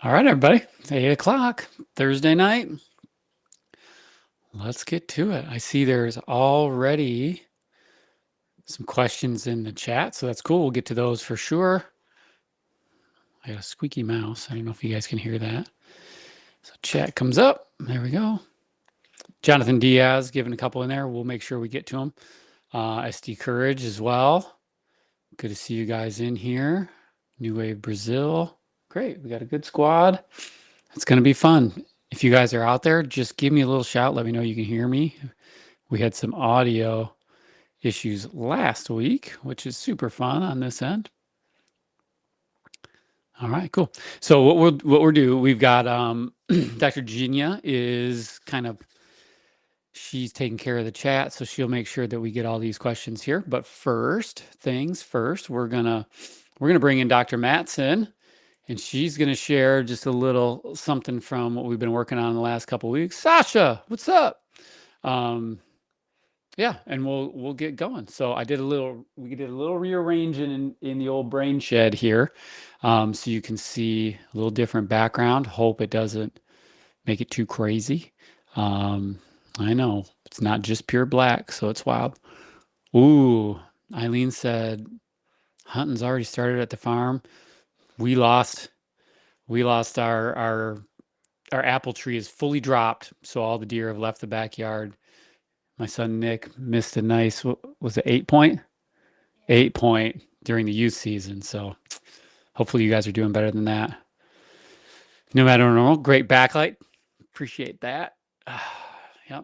All right, everybody. 8 o'clock, Thursday night. Let's get to it. I see there's already some questions in the chat, so that's cool. We'll get to those for sure. I got a squeaky mouse. I don't know if you guys can hear that. So chat comes up. There we go. Jonathan Diaz giving a couple in there. We'll make sure we get to them. SD Courage as well. Good to see you guys in here. New Wave Brazil. Great. We got a good squad. It's going to be fun. If you guys are out there, just give me a little shout. Let me know you can hear me. We had some audio issues last week, which is super fun on this end. All right, cool. So what we'll do, we've got Dr. Genia is she's taking care of the chat, so she'll make sure that we get all these questions here. But first things first, we're gonna bring in Dr. Matson, and she's gonna share just a little something from what we've been working on in the last couple of weeks. Sasha, what's up? Yeah, and we'll get going. So we did a little rearranging in the old brain shed here, so you can see a little different background. Hope it doesn't make it too crazy. I know it's not just pure black, so it's wild. Ooh, Eileen said hunting's already started at the farm. We lost our apple tree is fully dropped, so all the deer have left the backyard. My son Nick missed a nice, was it 8 point? 8 point during the youth season. So hopefully you guys are doing better than that. No matter normal, great backlight. Appreciate that. Yep.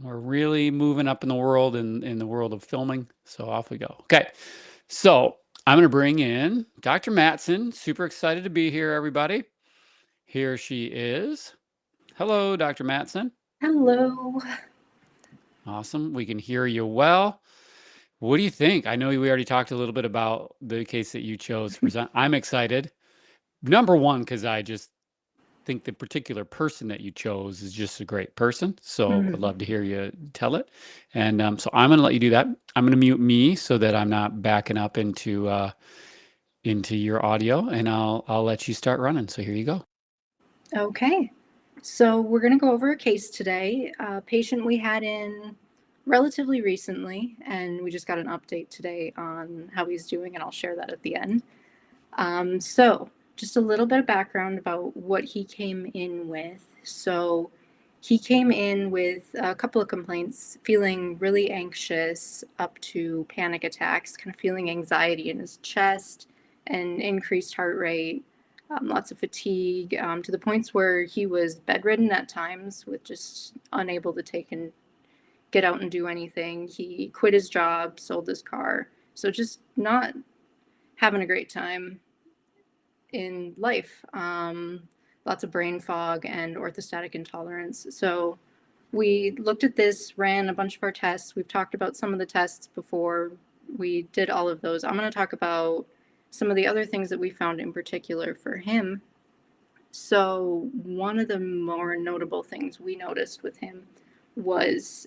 We're really moving up in the world in the world of filming. So off we go. Okay. So I'm going to bring in Dr. Matson. Super excited to be here, everybody. Here she is. Hello, Dr. Matson. Hello. Awesome. We can hear you well. What do you think? I know we already talked a little bit about the case that you chose to present. I'm excited. Number one, because I just think the particular person that you chose is just a great person. So I'd love to hear you tell it. And so I'm going to let you do that. I'm going to mute me so that I'm not backing up into your audio, and I'll let you start running. So here you go. Okay. So we're going to go over a case today. A patient we had in relatively recently, and we just got an update today on how he's doing, and I'll share that at the end. So just a little bit of background about what he came in with. So he came in with a couple of complaints, feeling really anxious up to panic attacks, kind of feeling anxiety in his chest and increased heart rate, lots of fatigue, to the points where he was bedridden at times with just unable to take and get out and do anything. He quit his job, sold his car. So just not having a great time in life. Lots of brain fog and orthostatic intolerance. So we looked at this, ran a bunch of our tests. We've talked about some of the tests before. We did all of those. I'm going to talk about some of the other things that we found in particular for him. So one of the more notable things we noticed with him was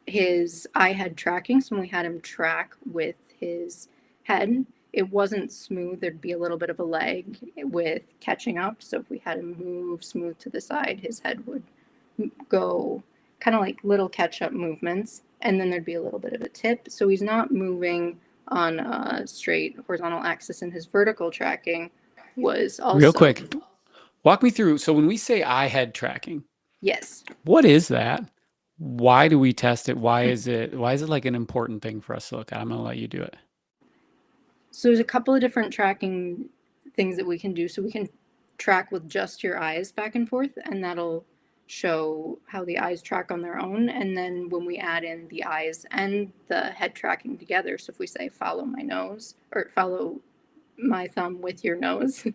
his eye head tracking. So when we had him track with his head, it wasn't smooth. There'd be a little bit of a lag with catching up. So if we had him move smooth to the side, his head would go kind of like little catch-up movements, and then there'd be a little bit of a tip. So he's not moving on a straight horizontal axis, and his vertical tracking was also... Real quick, walk me through. So when we say eye head tracking, Yes. what is that? Why do we test it? Why is it like an important thing for us to look at? I'm going to let you do it. So there's a couple of different tracking things that we can do. So we can track with just your eyes back and forth, and that'll show how the eyes track on their own. And then when we add in the eyes and the head tracking together, so if we say follow my nose or follow my thumb with your nose,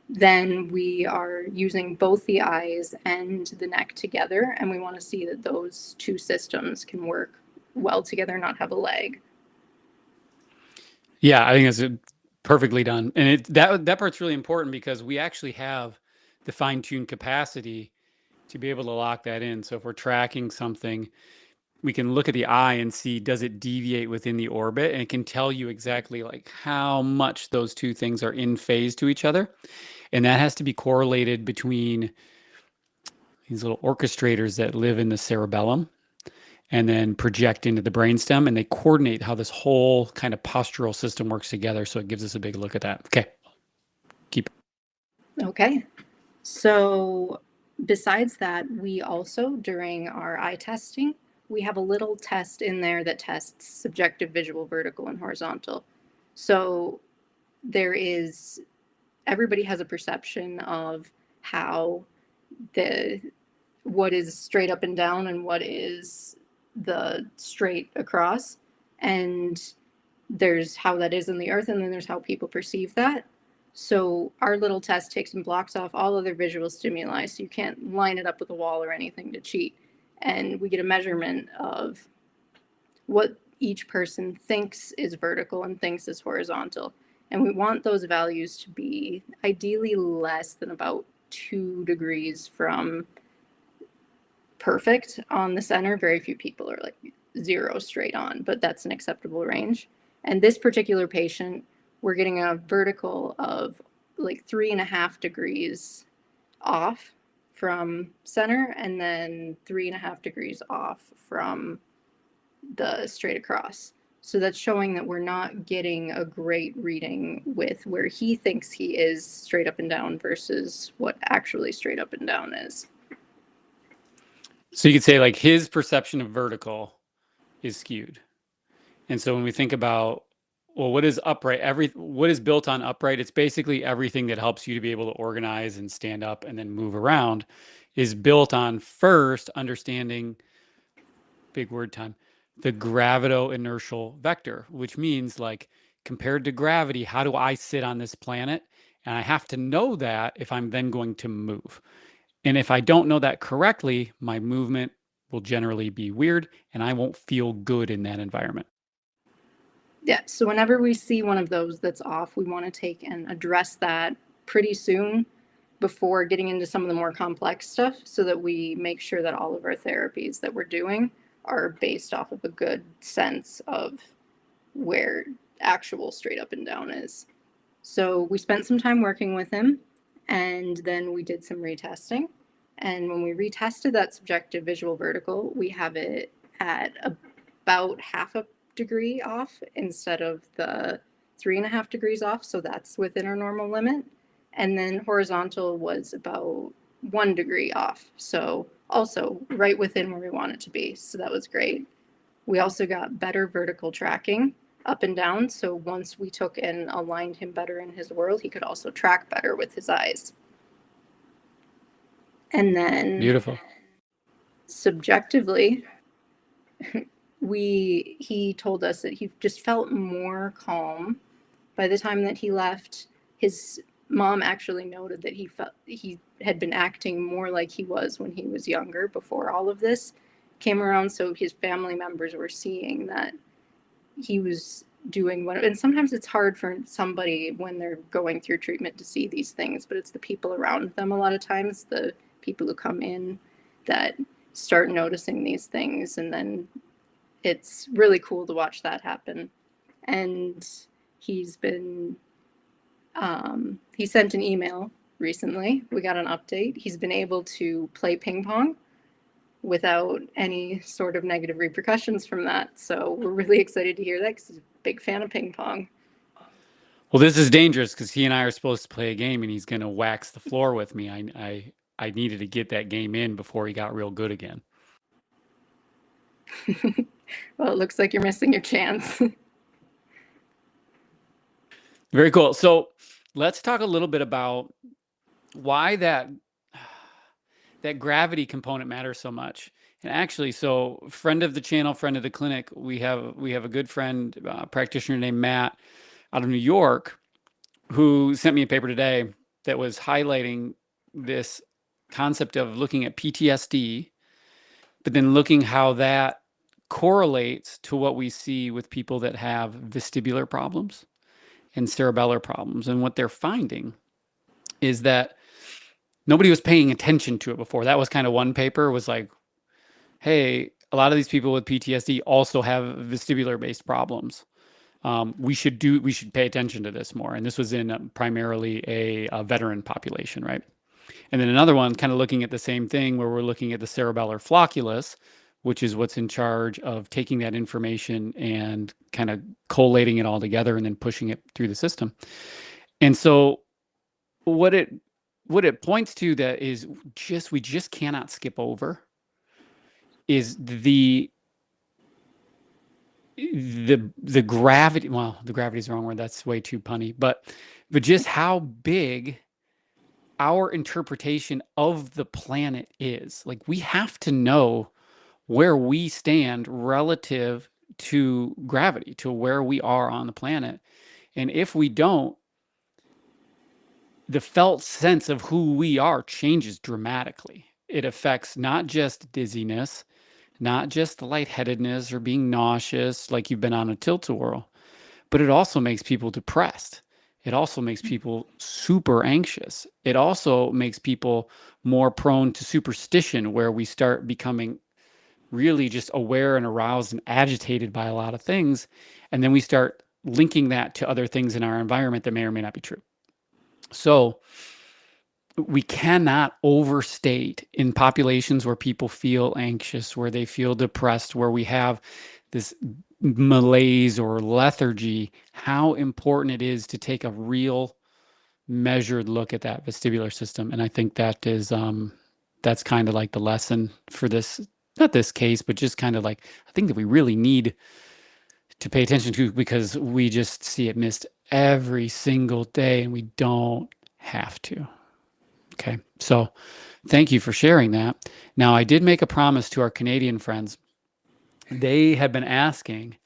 then we are using both the eyes and the neck together, and we want to see that those two systems can work well together, not have a lag. Yeah, I think it's perfectly done. And that part's really important because we actually have the fine-tuned capacity to be able to lock that in. So if we're tracking something, we can look at the eye and see, does it deviate within the orbit? And it can tell you exactly like how much those two things are in phase to each other. And that has to be correlated between these little orchestrators that live in the cerebellum and then project into the brainstem, and they coordinate how this whole kind of postural system works together. So it gives us a big look at that. Okay, keep. Okay. So besides that, we also, during our eye testing, we have a little test in there that tests subjective visual, vertical, and horizontal. So there is, everybody has a perception of how the, what is straight up and down and what is the straight across. And there's how that is in the earth, and then there's how people perceive that. So our little test takes and blocks off all other visual stimuli, so you can't line it up with a wall or anything to cheat. And we get a measurement of what each person thinks is vertical and thinks is horizontal. And we want those values to be ideally less than about 2 degrees from perfect on the center. Very few people are like 0 straight on, but that's an acceptable range. And this particular patient, we're getting a vertical of like 3.5 degrees off from center, and then 3.5 degrees off from the straight across. So that's showing that we're not getting a great reading with where he thinks he is straight up and down versus what actually straight up and down is. So you could say like his perception of vertical is skewed. And so when we think about, well, what is upright? What is built on upright? It's basically everything that helps you to be able to organize and stand up and then move around is built on first understanding, big word time, the gravito-inertial vector, which means like compared to gravity, how do I sit on this planet? And I have to know that if I'm then going to move. And if I don't know that correctly, my movement will generally be weird and I won't feel good in that environment. Yeah, so whenever we see one of those that's off, we want to take and address that pretty soon before getting into some of the more complex stuff so that we make sure that all of our therapies that we're doing are based off of a good sense of where actual straight up and down is. So we spent some time working with him, and then we did some retesting. And when we retested that subjective visual vertical, we have it at about 0.5 degree off instead of the 3.5 degrees off. So that's within our normal limit. And then horizontal was about 1 degree off. So also right within where we want it to be. So that was great. We also got better vertical tracking up and down. So once we took and aligned him better in his world, he could also track better with his eyes. And then Beautiful. subjectively, he told us that he just felt more calm by the time that he left. His mom actually noted that he had been acting more like he was when he was younger before all of this came around. So his family members were seeing that he was doing what, and sometimes it's hard for somebody when they're going through treatment to see these things, but it's the people around them a lot of times, the people who come in, that start noticing these things. And then it's really cool to watch that happen. And he's been, he sent an email recently. We got an update. He's been able to play ping pong without any sort of negative repercussions from that. So we're really excited to hear that because he's a big fan of ping pong. Well, this is dangerous because he and I are supposed to play a game and he's going to wax the floor with me. I needed to get that game in before he got real good again. Well, it looks like you're missing your chance. Very cool. So let's talk a little bit about why that gravity component matters so much. And actually, so friend of the channel, friend of the clinic, we have a good friend, practitioner named Matt out of New York, who sent me a paper today that was highlighting this concept of looking at PTSD, but then looking how that correlates to what we see with people that have vestibular problems and cerebellar problems. And what they're finding is that nobody was paying attention to it before. That was kind of one paper was like, hey, a lot of these people with PTSD also have vestibular-based problems. We should pay attention to this more. And this was in primarily a veteran population, right? And then another one, kind of looking at the same thing, where we're looking at the cerebellar flocculus, which is what's in charge of taking that information and kind of collating it all together and then pushing it through the system. And so what it what it points to that is just we just cannot skip over is the gravity. Well, the gravity is the wrong word. That's way too punny. But just how big our interpretation of the planet is. Like we have to know where we stand relative to gravity, to where we are on the planet. And if we don't, the felt sense of who we are changes dramatically. It affects not just dizziness, not just lightheadedness or being nauseous like you've been on a tilt-a-whirl, but it also makes people depressed. It also makes people super anxious. It also makes people more prone to superstition, where we start becoming really just aware and aroused and agitated by a lot of things. And then we start linking that to other things in our environment that may or may not be true. So we cannot overstate in populations where people feel anxious, where they feel depressed, where we have this malaise or lethargy, how important it is to take a real measured look at that vestibular system. And I think that's kind of like the lesson for this, not this case, but just kind of like I think that we really need to pay attention to, because we just see it missed every single day and we don't have to. Okay. So thank you for sharing that. Now, I did make a promise to our Canadian friends. They have been asking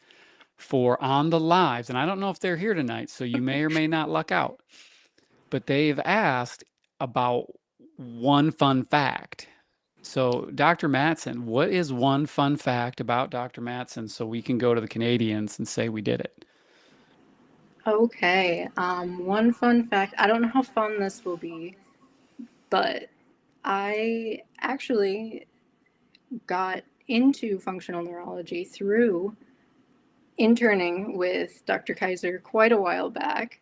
for on the lives, and I don't know if they're here tonight, so you may or may not luck out, but they've asked about one fun fact. So, Dr. Matson, what is one fun fact about Dr. Matson so we can go to the Canadians and say we did it? Okay. One fun fact. I don't know how fun this will be, but I actually got into functional neurology through interning with Dr. Keiser quite a while back,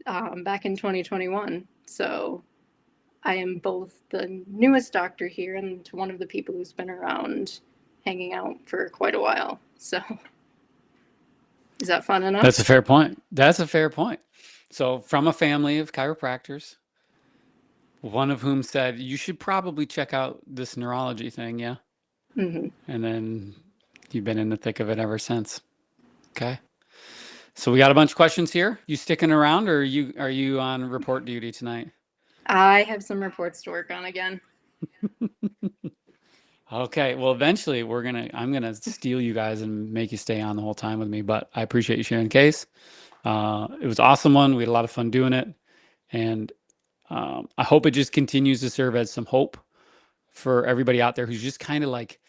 back in 2021. So I am both the newest doctor here and one of the people who's been around hanging out for quite a while. So is that fun That's enough? a fair point. That's a fair point. So, from a family of chiropractors, one of whom said, you should probably check out this neurology thing. Yeah. Mm-hmm. And then you've been in the thick of it ever since. Okay. So we got a bunch of questions here. You sticking around, or are you on report duty tonight? I have some reports to work on again. Okay. Well, eventually I'm gonna steal you guys and make you stay on the whole time with me. But I appreciate you sharing the case. It was an awesome one. We had a lot of fun doing it, and I hope it just continues to serve as some hope for everybody out there who's just kind of like,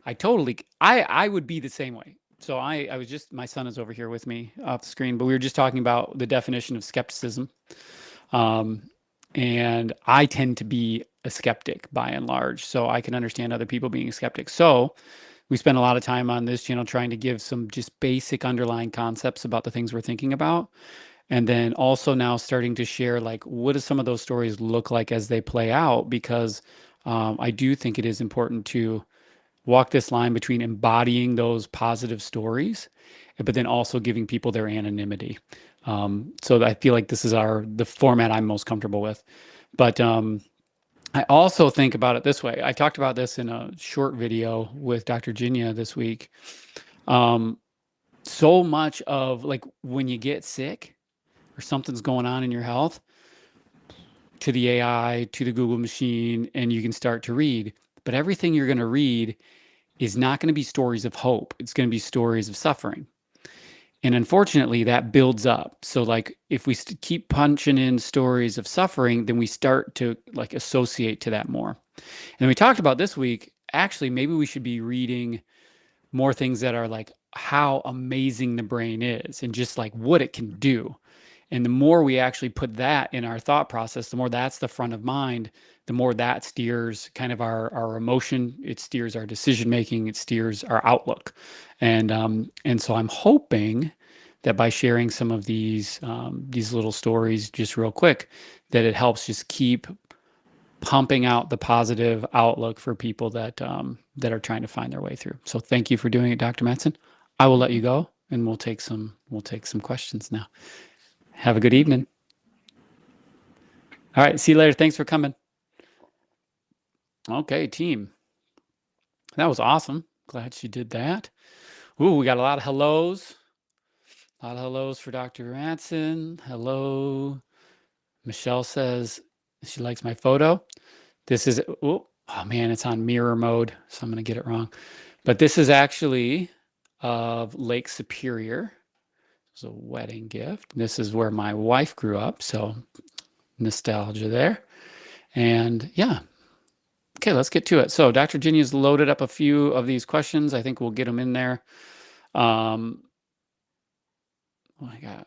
I would be the same way. So I was just, my son is over here with me off the screen, but we were just talking about the definition of skepticism. Um, and I tend to be a skeptic by and large, so I can understand other people being a skeptic. So we spend a lot of time on this channel trying to give some just basic underlying concepts about the things we're thinking about. And then also now starting to share, like, what do some of those stories look like as they play out? Because I do think it is important to walk this line between embodying those positive stories, but then also giving people their anonymity. So I feel like this is the format I'm most comfortable with. But I also think about it this way. I talked about this in a short video with Dr. Jinya this week. Um, so much of, like, when you get sick or something's going on in your health, to the AI, to the Google machine, and you can start to read. But everything you're going to read is not going to be stories of hope. It's going to be stories of suffering. And unfortunately, that builds up. So, like, if we keep punching in stories of suffering, then we start to like associate to that more. And we talked about this week, actually, maybe we should be reading more things that are like how amazing the brain is and just like what it can do. And the more we actually put that in our thought process, the more that's the front of mind, the more that steers kind of our emotion. It steers our decision making. It steers our outlook. And so I'm hoping that by sharing some of these little stories just real quick, that it helps just keep pumping out the positive outlook for people that are trying to find their way through. So thank you for doing it, Dr. Matson. I will let you go, and we'll take some questions now. Have a good evening. All right, see you later. Thanks for coming. Okay, team. That was awesome. Glad she did that. Ooh, we got a lot of hellos. A lot of hellos for Dr. Matson. Hello. Michelle says she likes my photo. This is, oh man, it's on mirror mode, so I'm going to get it wrong. But this is actually of Lake Superior. It's a wedding gift. This is where my wife grew up, so nostalgia there. And yeah, okay, let's get to it. So Dr. Ginny's loaded up a few of these questions. I think we'll get them in there. Oh my God.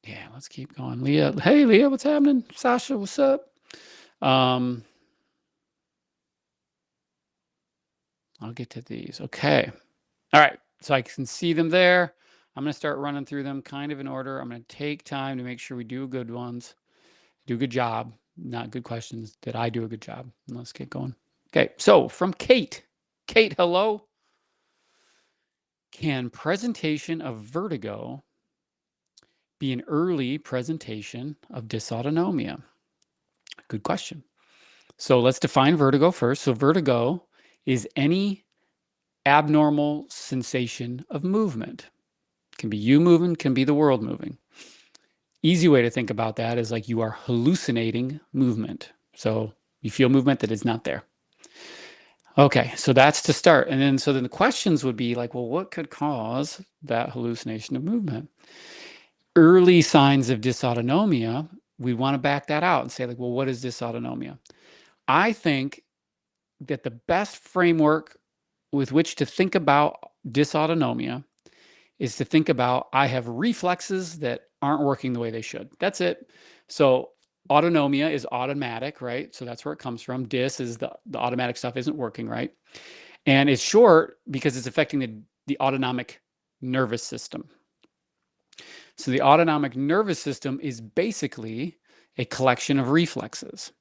Yeah, let's keep going. Leah, hey Leah, what's happening? Sasha, what's up? I'll get to these. Okay. All right. So I can see them there. I'm going to start running through them kind of in order. I'm going to take time to make sure we do good ones, do a good job, not good questions, that I do a good job. And let's get going. Okay. So from Kate. Kate, hello. Can presentation of vertigo be an early presentation of dysautonomia? Good question. So let's define vertigo first. So vertigo is any abnormal sensation of movement. Can be you moving, can be the world moving. Easy way to think about that is like you are hallucinating movement. So you feel movement that is not there. Okay, so that's to start. And then so then the questions would be like, well, what could cause that hallucination of movement? Early signs of dysautonomia, we want to back that out and say, like, well, what is dysautonomia? I think that the best framework with which to think about dysautonomia is to think about I have reflexes that aren't working the way they should. That's it. So autonomia is automatic, right? So that's where it comes from. Dys is the automatic stuff isn't working right. And it's short because it's affecting the autonomic nervous system. So the autonomic nervous system is basically a collection of reflexes.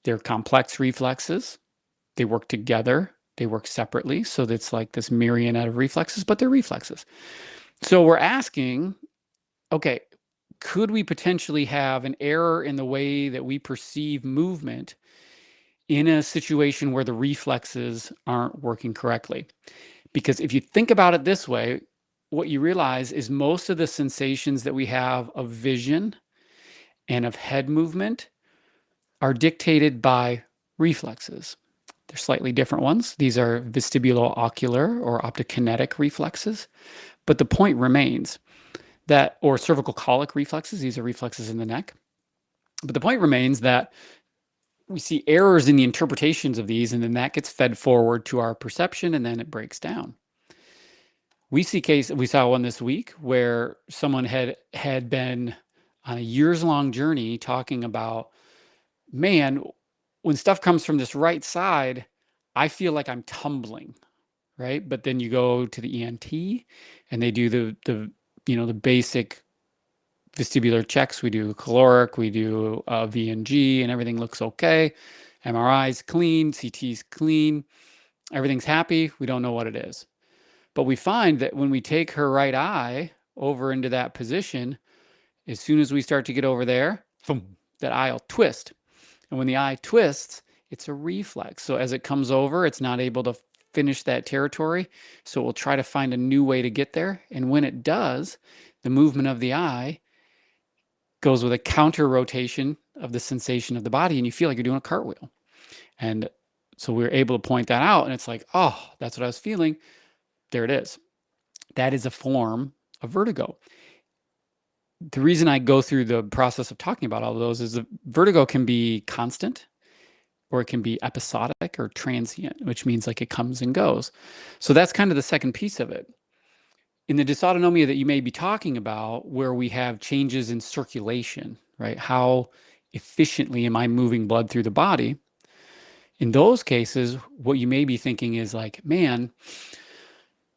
They're complex reflexes. They work together. They work separately. So it's like this myriad of reflexes, but they're reflexes. So we're asking, okay, could we potentially have an error in the way that we perceive movement in a situation where the reflexes aren't working correctly? Because if you think about it this way, what you realize is most of the sensations that we have of vision and of head movement are dictated by reflexes. They're slightly different ones. These are vestibulo-ocular or optokinetic reflexes. But the point remains that, or cervical colic reflexes, these are reflexes in the neck. But the point remains that we see errors in the interpretations of these, and then that gets fed forward to our perception, and then it breaks down. We saw one this week where someone had been on a years-long journey talking about, man, when stuff comes from this right side, I feel like I'm tumbling, right? But then you go to the ENT and they do the basic vestibular checks. We do caloric, we do VNG, and everything looks okay. MRI's clean, CT's clean, everything's happy. We don't know what it is. But we find that when we take her right eye over into that position, as soon as we start to get over there, boom, that eye will twist. And when the eye twists, it's a reflex. So as it comes over, it's not able to finish that territory. So it will try to find a new way to get there. And when it does, the movement of the eye goes with a counter rotation of the sensation of the body, and you feel like you're doing a cartwheel. And so we were able to point that out, and it's like, oh, that's what I was feeling. There it is. That is a form of vertigo. The reason I go through the process of talking about all of those is the vertigo can be constant, or it can be episodic or transient, which means like it comes and goes. So that's kind of the second piece of it. in the dysautonomia that you may be talking about, where we have changes in circulation, right? How efficiently am I moving blood through the body? In those cases, what you may be thinking is like, man,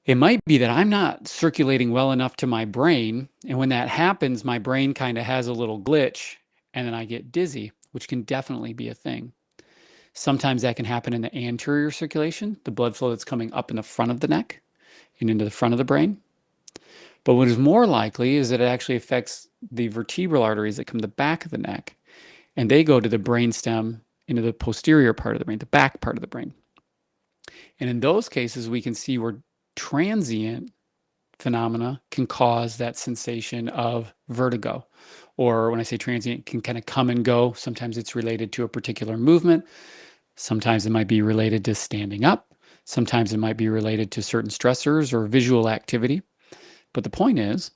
it might be that I'm not circulating well enough to my brain. And when that happens, my brain kind of has a little glitch and then I get dizzy, which can definitely be a thing. Sometimes that can happen in the anterior circulation, the blood flow that's coming up in the front of the neck and into the front of the brain. But what is more likely is that it actually affects the vertebral arteries that come to the back of the neck, and they go to the brainstem into the posterior part of the brain, the back part of the brain. And in those cases, we can see where transient phenomena can cause that sensation of vertigo. Or when I say transient, it can kind of come and go. Sometimes it's related to a particular movement. Sometimes it might be related to standing up. Sometimes it might be related to certain stressors or visual activity. But the point is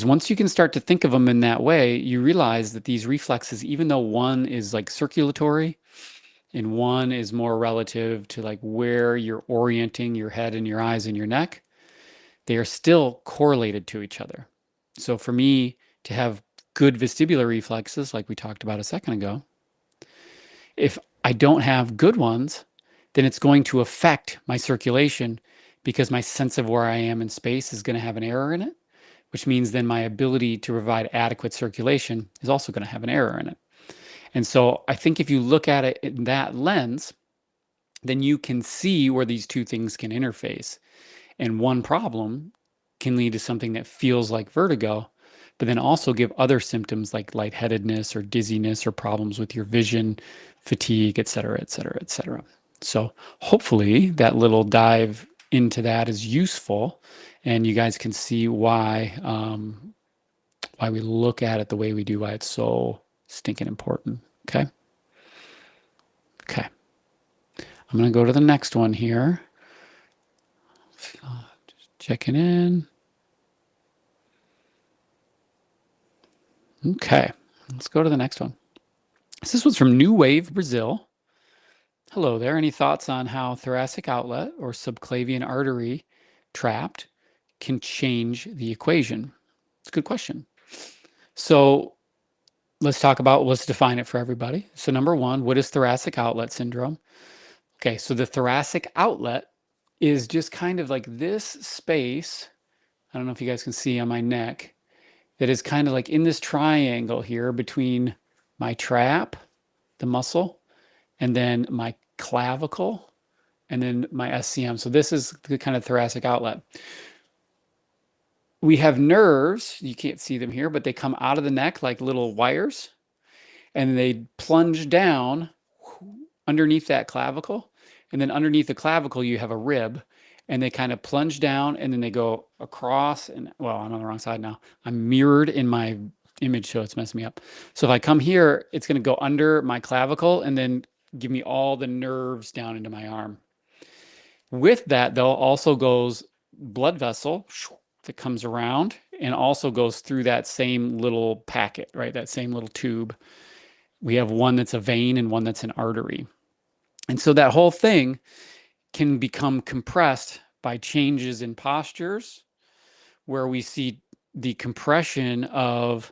once you can start to think of them in that way, you realize that these reflexes, even though one is like circulatory and one is more relative to like where you're orienting your head and your eyes and your neck, they are still correlated to each other. So for me to have good vestibular reflexes, like we talked about a second ago, if I don't have good ones, then it's going to affect my circulation because my sense of where I am in space is going to have an error in it, which means then my ability to provide adequate circulation is also going to have an error in it. And so I think if you look at it in that lens, then you can see where these two things can interface. And one problem can lead to something that feels like vertigo, but then also give other symptoms like lightheadedness or dizziness or problems with your vision, fatigue, et cetera, et cetera, et cetera. So hopefully that little dive into that is useful, and you guys can see why we look at it the way we do, why it's so stinking important. Okay. Okay. I'm going to go to the next one here. Just checking in. Okay. Let's go to the next one. So this one's from New Wave, Brazil. Hello there. Any thoughts on how thoracic outlet or subclavian artery trapped can change the equation? It's a good question. So let's define it for everybody. So number one, what is thoracic outlet syndrome? Okay, so the thoracic outlet is just kind of like this space. I don't know if you guys can see on my neck, that is kind of like in this triangle here between my trap, the muscle, and then my clavicle, and then my SCM. So this is the kind of thoracic outlet. We have nerves, you can't see them here, but they come out of the neck like little wires, and they plunge down underneath that clavicle. And then underneath the clavicle, you have a rib, and they kind of plunge down and then they go across. And well, I'm on the wrong side now. I'm mirrored in my image, so it's messing me up. So if I come here, it's going to go under my clavicle and then give me all the nerves down into my arm. With that, though, also goes blood vessel that comes around and also goes through that same little packet, right? That same little tube. We have one that's a vein and one that's an artery. And so that whole thing can become compressed by changes in postures, where we see the compression of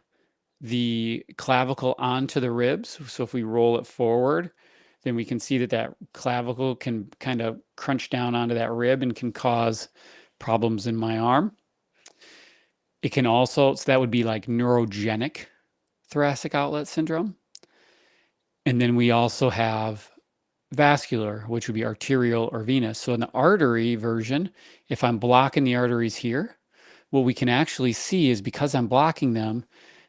the clavicle onto the ribs. So if we roll it forward, then we can see that that clavicle can kind of crunch down onto that rib and can cause problems in my arm. It can also, so that would be like neurogenic thoracic outlet syndrome. And then we also have vascular, which would be arterial or venous. So in the artery version, if I'm blocking the arteries here, what we can actually see is because I'm blocking them,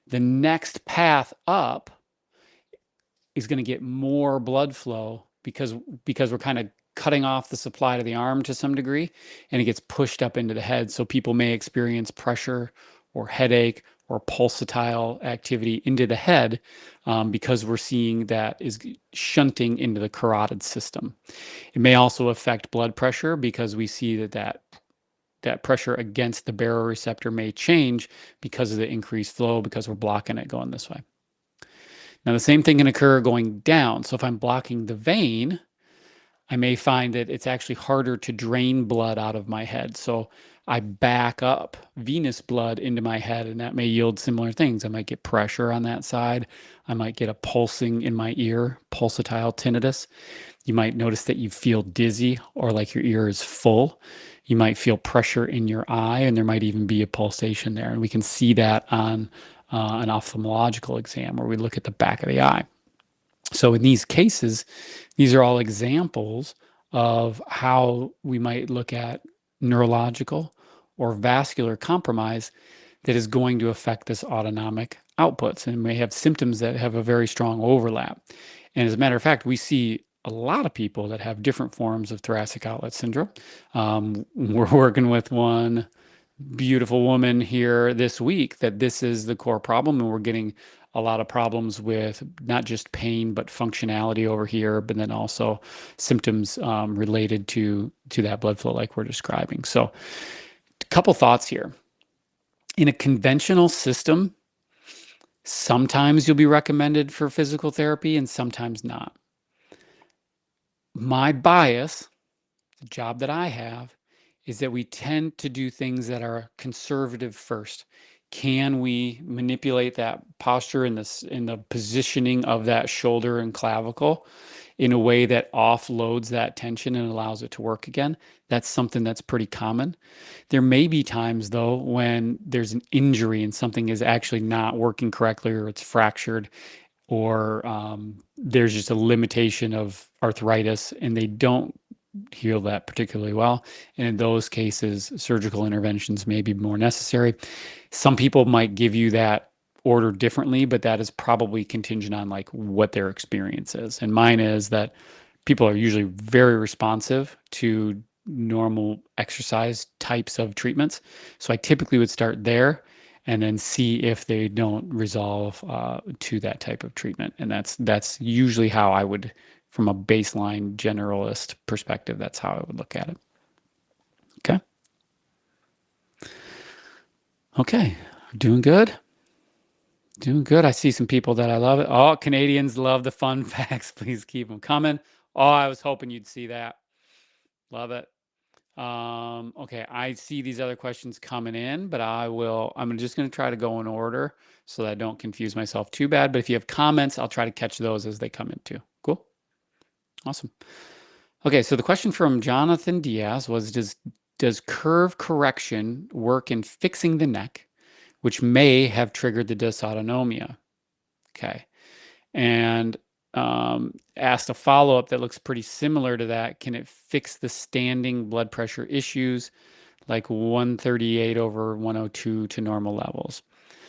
the next path up is going to get more blood flow because we're kind of cutting off the supply to the arm to some degree, and it gets pushed up into the head. So people may experience pressure or headache or pulsatile activity into the head because we're seeing that is shunting into the carotid system. It may also affect blood pressure because we see that pressure against the baroreceptor may change because of the increased flow because we're blocking it going this way. Now, the same thing can occur going down. So if I'm blocking the vein, I may find that it's actually harder to drain blood out of my head. So I back up venous blood into my head, and that may yield similar things. I might get pressure on that side. I might get a pulsing in my ear, pulsatile tinnitus. You might notice that you feel dizzy or like your ear is full. You might feel pressure in your eye, and there might even be a pulsation there. And we can see that on an ophthalmological exam where we look at the back of the eye. So in these cases, these are all examples of how we might look at neurological or vascular compromise that is going to affect this autonomic outputs and may have symptoms that have a very strong overlap. And as a matter of fact, we see a lot of people that have different forms of thoracic outlet syndrome. We're working with one beautiful woman here this week that this is the core problem, and we're getting a lot of problems with not just pain but functionality over here, but then also symptoms related to that blood flow like we're describing. So a couple thoughts here. In a conventional system, sometimes you'll be recommended for physical therapy and sometimes not. My bias, the job that I have, is that we tend to do things that are conservative first. Can we manipulate that posture in the positioning of that shoulder and clavicle in a way that offloads that tension and allows it to work again? That's something that's pretty common. There may be times though when there's an injury and something is actually not working correctly or it's fractured or there's just a limitation of arthritis and they don't heal that particularly well. And in those cases, surgical interventions may be more necessary. Some people might give you that order differently, but that is probably contingent on like what their experience is. And mine is that people are usually very responsive to normal exercise types of treatments. So I typically would start there and then see if they don't resolve to that type of treatment. And that's usually how I would, from a baseline generalist perspective, that's how I would look at it. Okay. Okay. Doing good. Doing good. I see some people that I love it. Oh, Canadians love the fun facts. Please keep them coming. Oh, I was hoping you'd see that. Love it. Okay, I see these other questions coming in, but I'm just going to try to go in order so that I don't confuse myself too bad. But if you have comments, I'll try to catch those as they come in too. Cool. Awesome. Okay, so the question from Jonathan Diaz was, does curve correction work in fixing the neck, which may have triggered the dysautonomia? Okay. And asked a follow-up that looks pretty similar to that. Can it fix the standing blood pressure issues like 138 over 102 to normal levels?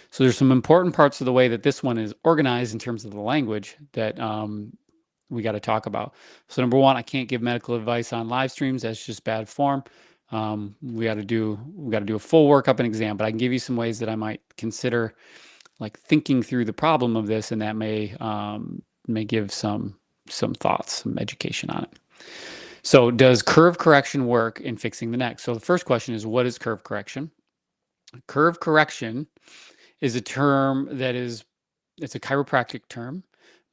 So there's some important parts of the way that this one is organized in terms of the language that we got to talk about. So number one, I can't give medical advice on live streams. That's just bad form. We got to do a full workup and exam, but I can give you some ways that I might consider like thinking through the problem of this, and that may give some thoughts, some education on it. So does curve correction work in fixing the neck? So the first question is, what is curve correction? Curve correction is a term it's a chiropractic term.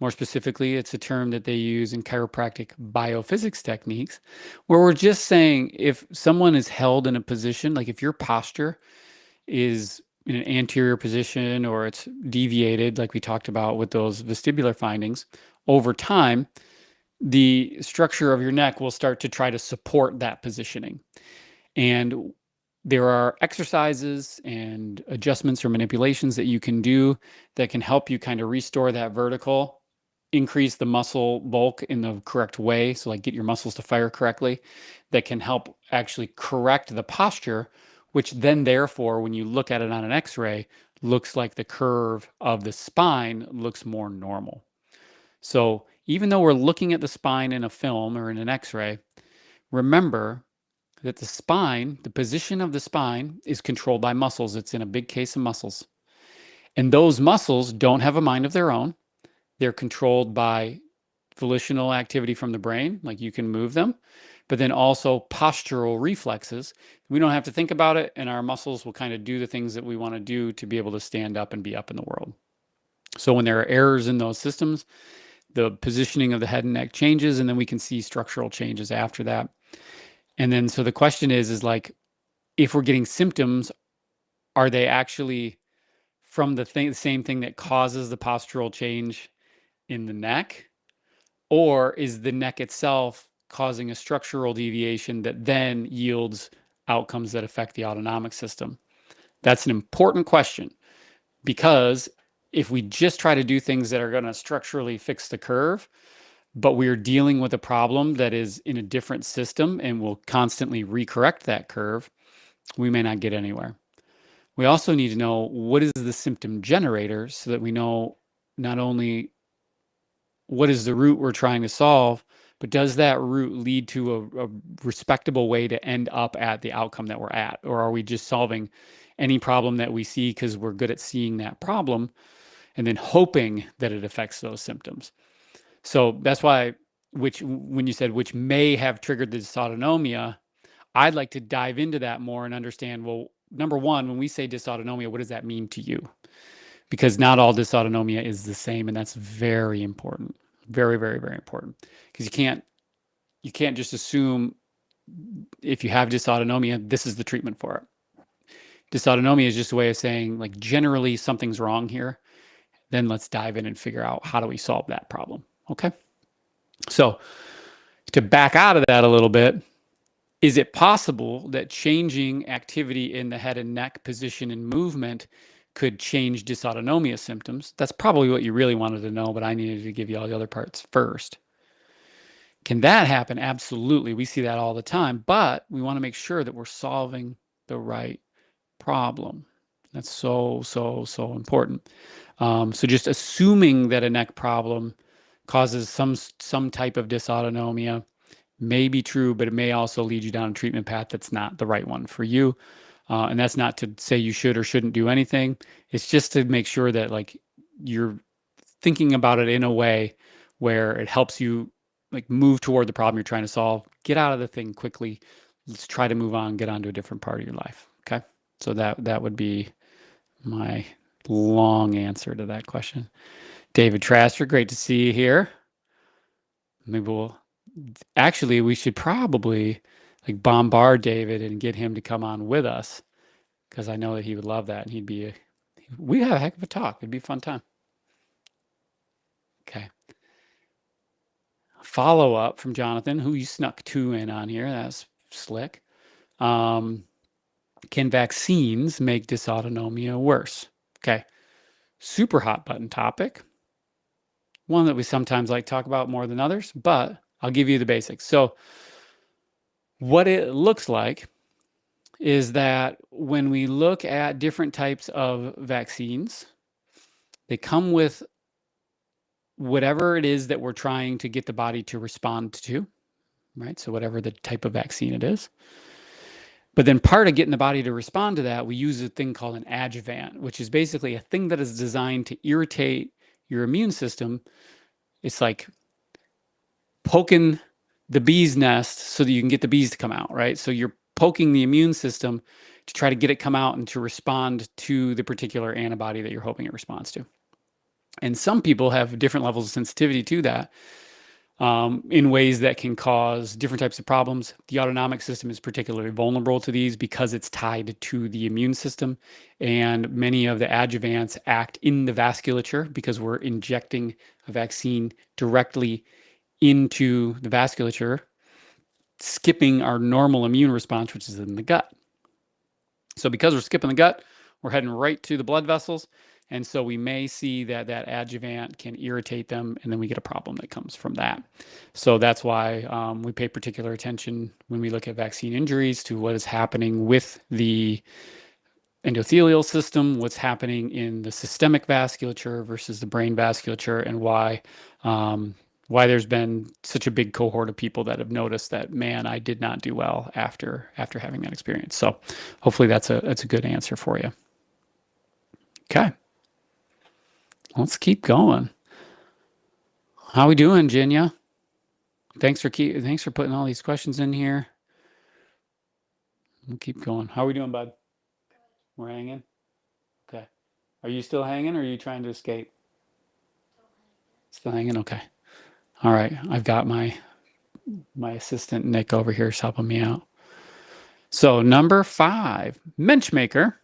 More specifically, it's a term that they use in chiropractic biophysics techniques, where we're just saying if someone is held in a position, like if your posture is in an anterior position or it's deviated, like we talked about with those vestibular findings, over time, the structure of your neck will start to try to support that positioning. And there are exercises and adjustments or manipulations that you can do that can help you kind of restore that vertical, increase the muscle bulk in the correct way. So, like, get your muscles to fire correctly, that can help actually correct the posture, which then, therefore, when you look at it on an x ray, looks like the curve of the spine looks more normal. So, even though we're looking at the spine in a film or in an x ray, remember that the spine, the position of the spine, is controlled by muscles. It's in a big case of muscles. And those muscles don't have a mind of their own. They're controlled by volitional activity from the brain, like you can move them, but then also postural reflexes. We don't have to think about it, and our muscles will kind of do the things that we want to do to be able to stand up and be up in the world. So when there are errors in those systems, the positioning of the head and neck changes, and then we can see structural changes after that. And then so the question is like, if we're getting symptoms, are they actually from the same thing that causes the postural change in the neck? Or is the neck itself causing a structural deviation that then yields outcomes that affect the autonomic system? That's an important question because if we just try to do things that are going to structurally fix the curve, but we're dealing with a problem that is in a different system and will constantly recorrect that curve, we may not get anywhere. We also need to know what is the symptom generator so that we know not only what is the root we're trying to solve, but does that root lead to a respectable way to end up at the outcome that we're at? Or are we just solving any problem that we see because we're good at seeing that problem and then hoping that it affects those symptoms? So that's why, when you said which may have triggered the dysautonomia, I'd like to dive into that more and understand, well, number one, when we say dysautonomia, what does that mean to you? Because not all dysautonomia is the same, and that's very important. Very, very, very important. Because you can't just assume if you have dysautonomia, this is the treatment for it. Dysautonomia is just a way of saying, like, generally something's wrong here. Then let's dive in and figure out how do we solve that problem. Okay. So to back out of that a little bit, is it possible that changing activity in the head and neck position and movement could change dysautonomia symptoms? That's probably what you really wanted to know, but I needed to give you all the other parts first. Can that happen? Absolutely. We see that all the time, but we want to make sure that we're solving the right problem. That's so, so, so important. So just assuming that a neck problem causes some type of dysautonomia may be true, but it may also lead you down a treatment path that's not the right one for you. And that's not to say you should or shouldn't do anything. It's just to make sure that like you're thinking about it in a way where it helps you like move toward the problem you're trying to solve, get out of the thing quickly. Let's try to move on, get on to a different part of your life. Okay. So that would be my long answer to that question. David Traster, great to see you here. Maybe we should probably like bombard David and get him to come on with us because I know that he would love that and we'd have a heck of a talk. It'd be a fun time. Okay. Follow up from Jonathan, who you snuck two in on here. That's slick. Can vaccines make dysautonomia worse? Okay. Super hot button topic. One that we sometimes like to talk about more than others, but I'll give you the basics. So what it looks like is that when we look at different types of vaccines, they come with whatever it is that we're trying to get the body to respond to, right? So whatever the type of vaccine it is. But then part of getting the body to respond to that, we use a thing called an adjuvant, which is basically a thing that is designed to irritate your immune system. It's like poking the bee's nest so that you can get the bees to come out, right? So you're poking the immune system to try to get it come out and to respond to the particular antibody that you're hoping it responds to. And some people have different levels of sensitivity to that in ways that can cause different types of problems. The autonomic system is particularly vulnerable to these because it's tied to the immune system. And many of the adjuvants act in the vasculature because we're injecting a vaccine directly into the vasculature, skipping our normal immune response, which is in the gut. So because we're skipping the gut, we're heading right to the blood vessels. And so we may see that that adjuvant can irritate them, and then we get a problem that comes from that. So that's why we pay particular attention when we look at vaccine injuries to what is happening with the endothelial system, what's happening in the systemic vasculature versus the brain vasculature, and why there's been such a big cohort of people that have noticed that, man, I did not do well after having that experience. So hopefully that's a good answer for you. Okay, let's keep going. How we doing, Jinya? Thanks for putting all these questions in here. We'll keep going. How are we doing, bud? We're hanging. Okay. Are you still hanging, or are you trying to escape? Still hanging. Okay. All right, I've got my assistant Nick over here is helping me out. So number 5, Menschmaker.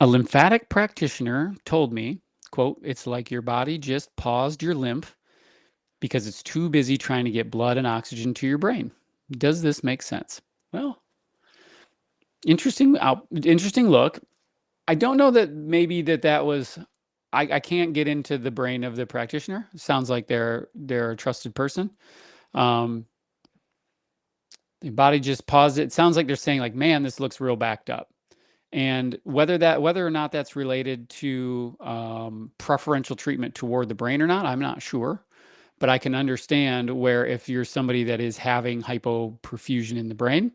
A lymphatic practitioner told me, quote, "It's like your body just paused your lymph because it's too busy trying to get blood and oxygen to your brain. Does this make sense?" Well, interesting look. I don't know that maybe that was. I can't get into the brain of the practitioner. Sounds like they're a trusted person. Um, the body just paused it. It sounds like they're saying like, "Man, this looks real backed up." And whether or not that's related to preferential treatment toward the brain or not, I'm not sure. But I can understand where if you're somebody that is having hypoperfusion in the brain,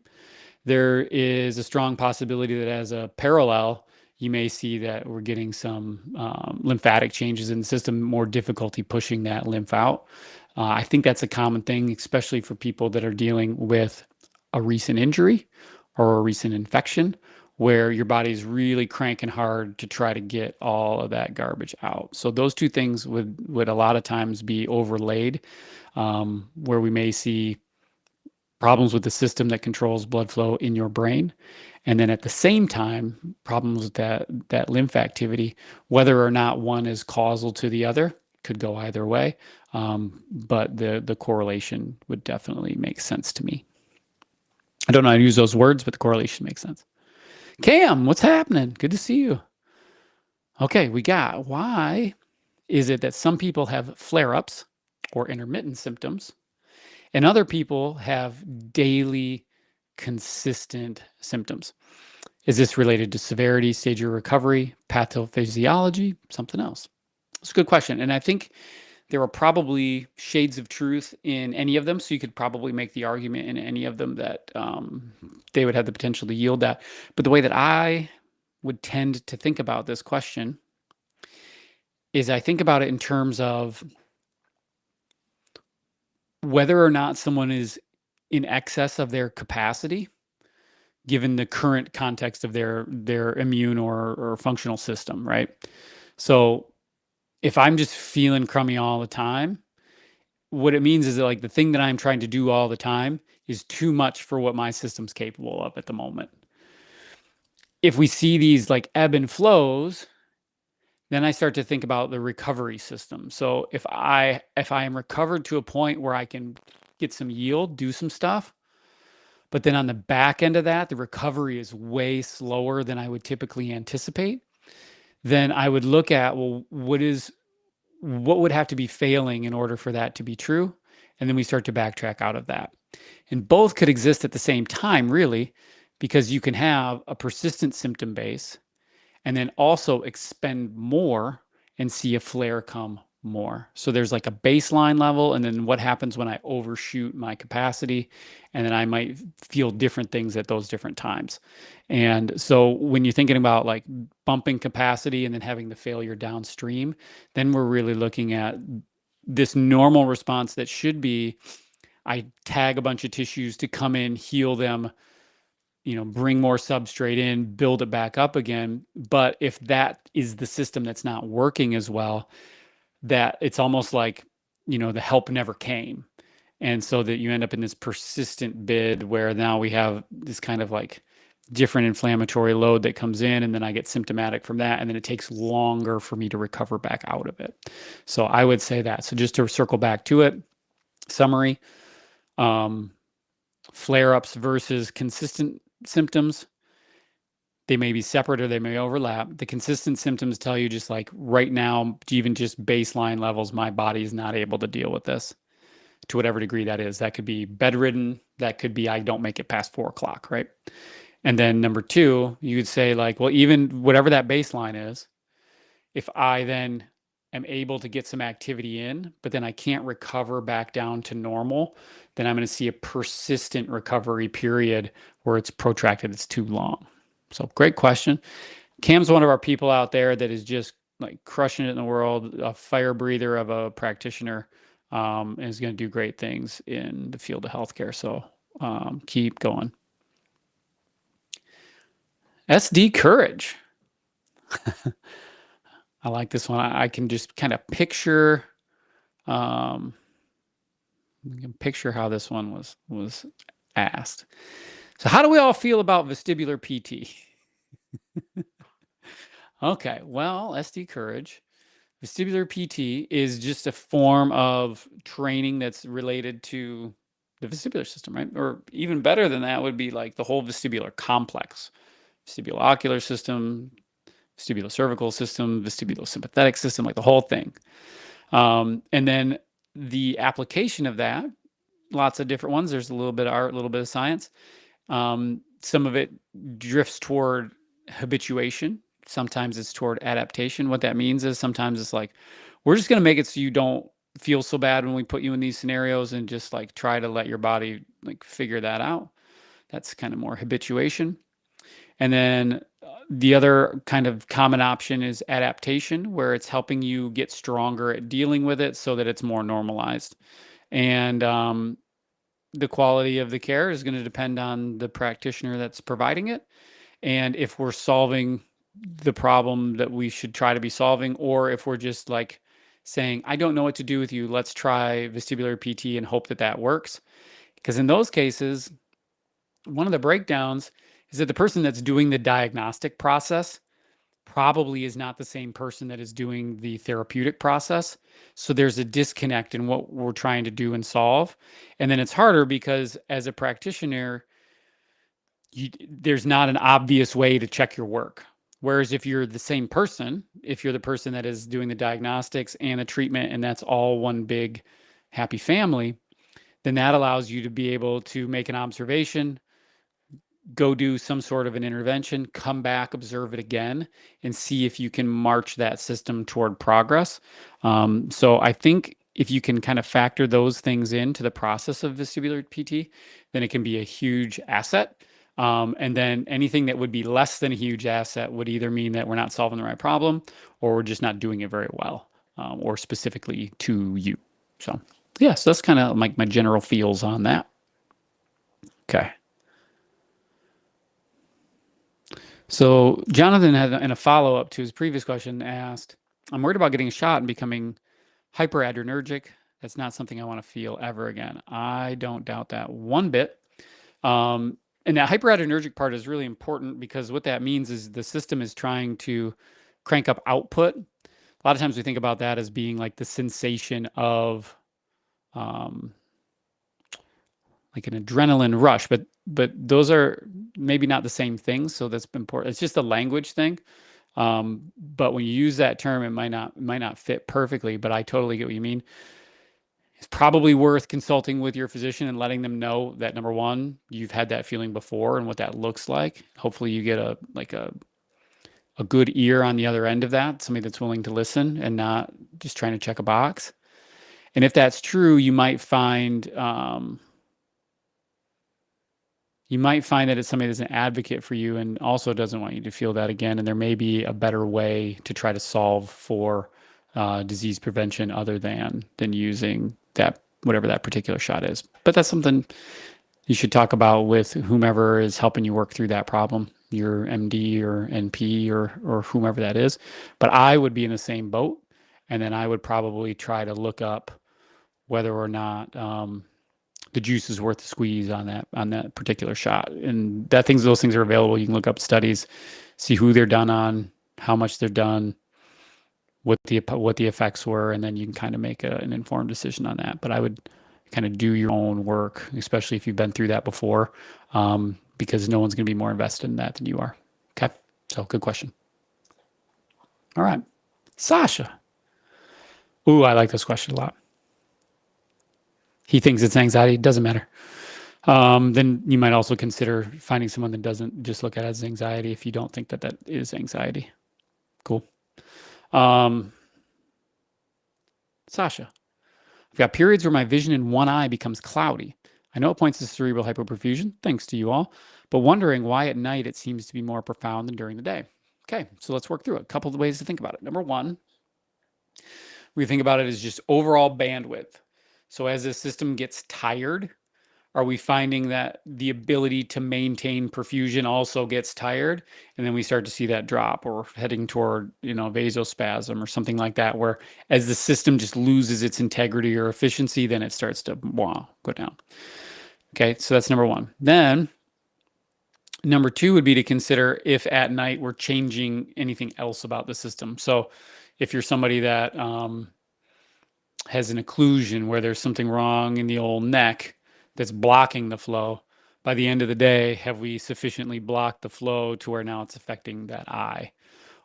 there is a strong possibility that as a parallel, you may see that we're getting some lymphatic changes in the system, more difficulty pushing that lymph out. I think that's a common thing, especially for people that are dealing with a recent injury or a recent infection, where your body's really cranking hard to try to get all of that garbage out. So those two things would a lot of times be overlaid, where we may see problems with the system that controls blood flow in your brain. And then at the same time, problems with that lymph activity, whether or not one is causal to the other, could go either way. But the correlation would definitely make sense to me. I don't know how to use those words, but the correlation makes sense. Cam, what's happening? Good to see you. Okay, we got why is it that some people have flare-ups or intermittent symptoms and other people have daily consistent symptoms? Is this related to severity, stage of recovery, pathophysiology, something else? It's a good question. And I think there are probably shades of truth in any of them. So you could probably make the argument in any of them that they would have the potential to yield that. But the way that I would tend to think about this question is I think about it in terms of whether or not someone is in excess of their capacity given the current context of their immune or functional system, right? So if I'm just feeling crummy all the time, what it means is that like the thing that I'm trying to do all the time is too much for what my system's capable of at the moment. If we see these like ebb and flows, then I start to think about the recovery system. So if I am recovered to a point where I can get some yield, do some stuff, but then on the back end of that, the recovery is way slower than I would typically anticipate, then I would look at, well, what would have to be failing in order for that to be true? And then we start to backtrack out of that. And both could exist at the same time, really, because you can have a persistent symptom base and then also expend more and see a flare come more. So there's like a baseline level, and then what happens when I overshoot my capacity, and then I might feel different things at those different times. And so when you're thinking about like bumping capacity and then having the failure downstream, then we're really looking at this normal response that should be I tag a bunch of tissues to come in, heal them, bring more substrate in, build it back up again. But if that is the system that's not working as well, that it's almost like, the help never came. And so that you end up in this persistent bid where now we have this kind of like different inflammatory load that comes in, and then I get symptomatic from that. And then it takes longer for me to recover back out of it. So I would say that. So just to circle back to it, summary, um, flare ups versus consistent symptoms, they may be separate or they may overlap. The consistent symptoms tell you just like right now, even just baseline levels, my body is not able to deal with this to whatever degree that is. That could be bedridden. That could be I don't make it past 4 o'clock, right? And then number two, you would say like, well, even whatever that baseline is, if I then am able to get some activity in, but then I can't recover back down to normal, then I'm going to see a persistent recovery period where it's protracted, it's too long. So great question. Cam's one of our people out there that is just like crushing it in the world, a fire breather of a practitioner, and is going to do great things in the field of healthcare. So keep going. SD Courage. I like this one. I can just kind of picture Um, you can picture how this one was asked. So how do we all feel about vestibular PT? Okay, well, SD Courage. Vestibular PT is just a form of training that's related to the vestibular system, right? Or even better than that would be like the whole vestibular complex, vestibulo-ocular system, vestibulo-cervical system, vestibulo-sympathetic system, like the whole thing. And then the application of that, lots of different ones. There's a little bit of art, a little bit of science. Some of it drifts toward habituation. Sometimes it's toward adaptation. What that means is sometimes it's like, we're just going to make it so you don't feel so bad when we put you in these scenarios and just like try to let your body like figure that out. That's kind of more habituation. And then the other kind of common option is adaptation, where it's helping you get stronger at dealing with it so that it's more normalized. And the quality of the care is going to depend on the practitioner that's providing it. And if we're solving the problem that we should try to be solving, or if we're just like saying, I don't know what to do with you, let's try vestibular PT and hope that that works. Because in those cases, one of the breakdowns is that the person that's doing the diagnostic process probably is not the same person that is doing the therapeutic process. So there's a disconnect in what we're trying to do and solve. And then it's harder because as a practitioner, there's not an obvious way to check your work. Whereas if you're the same person, if you're the person that is doing the diagnostics and the treatment, and that's all one big happy family, then that allows you to be able to make an observation, go do some sort of an intervention, come back, observe it again, and see if you can march that system toward progress. So I think if you can kind of factor those things into the process of vestibular PT, then it can be a huge asset. And then anything that would be less than a huge asset would either mean that we're not solving the right problem or we're just not doing it very well, or specifically to you. So, yeah, so that's kind of like my general feels on that. Okay. So Jonathan had, in a follow-up to his previous question, asked, I'm worried about getting a shot and becoming hyperadrenergic. That's not something I want to feel ever again. I don't doubt that one bit. And that hyperadrenergic part is really important because what that means is the system is trying to crank up output. A lot of times we think about that as being like the sensation of um, like an adrenaline rush, but those are maybe not the same thing. So that's important. It's just a language thing. But when you use that term, it might not fit perfectly, but I totally get what you mean. It's probably worth consulting with your physician and letting them know that number one, you've had that feeling before and what that looks like. Hopefully you get a good ear on the other end of that, somebody that's willing to listen and not just trying to check a box. And if that's true, you might find that it's somebody that's an advocate for you and also doesn't want you to feel that again. And there may be a better way to try to solve for disease prevention other than using that whatever that particular shot is. But that's something you should talk about with whomever is helping you work through that problem, your MD or NP or whomever that is. But I would be in the same boat, and then I would probably try to look up whether or not the juice is worth the squeeze on that particular shot. And those things are available. You can look up studies, see who they're done on, how much they're done, what the effects were, and then you can kind of make an informed decision on that. But I would kind of do your own work, especially if you've been through that before, because no one's going to be more invested in that than you are. Okay, so good question. All right, Sasha. Ooh, I like this question a lot. He thinks it's anxiety. Doesn't matter. Then you might also consider finding someone that doesn't just look at it as anxiety if you don't think that that is anxiety. Cool. Um, Sasha, I've got periods where my vision in one eye becomes cloudy. I know it points to cerebral hypoperfusion, thanks to you all, but wondering why at night it seems to be more profound than during the day. Okay, so let's work through it. A couple of ways to think about it. Number one, we think about it as just overall bandwidth. So as the system gets tired, are we finding that the ability to maintain perfusion also gets tired? And then we start to see that drop or heading toward, vasospasm or something like that, where as the system just loses its integrity or efficiency, then it starts to go down. Okay, so that's number one. Then number two would be to consider if at night we're changing anything else about the system. So if you're somebody that has an occlusion where there's something wrong in the old neck that's blocking the flow, by the end of the day, have we sufficiently blocked the flow to where now it's affecting that eye?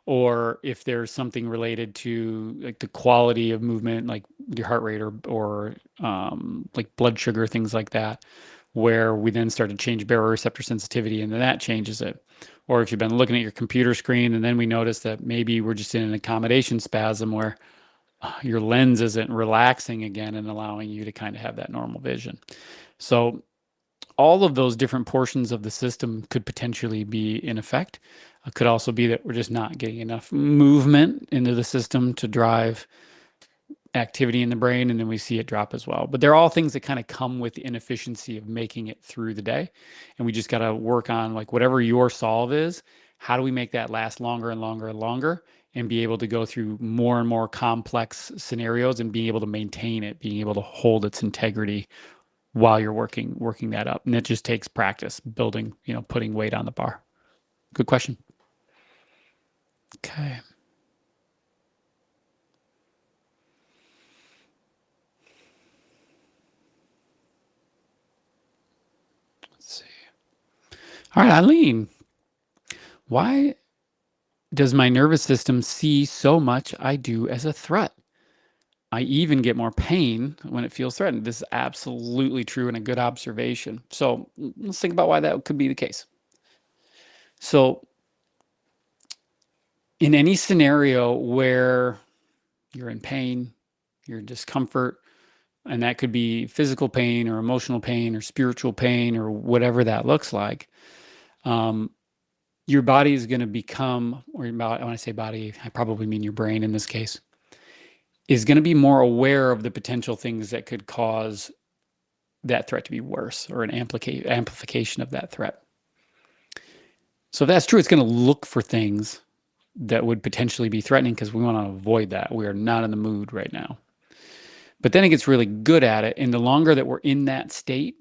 Or if there's something related to like the quality of movement, like your heart rate or like blood sugar, things like that, where we then start to change baroreceptor sensitivity and then that changes it. Or if you've been looking at your computer screen and then we notice that maybe we're just in an accommodation spasm where your lens isn't relaxing again and allowing you to kind of have that normal vision. So all of those different portions of the system could potentially be in effect. It could also be that we're just not getting enough movement into the system to drive activity in the brain, and then we see it drop as well. But they're all things that kind of come with the inefficiency of making it through the day. And we just got to work on like whatever your solve is, how do we make that last longer and longer and longer and be able to go through more and more complex scenarios and being able to maintain it, being able to hold its integrity while you're working that up. And it just takes practice building, putting weight on the bar. Good question. Okay. Let's see. All right, Eileen, why does my nervous system see so much I do as a threat? I even get more pain when it feels threatened. This is absolutely true and a good observation. So let's think about why that could be the case. So, in any scenario where you're in pain, you're in discomfort, and that could be physical pain or emotional pain or spiritual pain or whatever that looks like, um, your body is going to become, or when I say body, I probably mean your brain in this case, is going to be more aware of the potential things that could cause that threat to be worse or an amplification of that threat. So if that's true, it's going to look for things that would potentially be threatening because we want to avoid that. We are not in the mood right now. But then it gets really good at it. And the longer that we're in that state,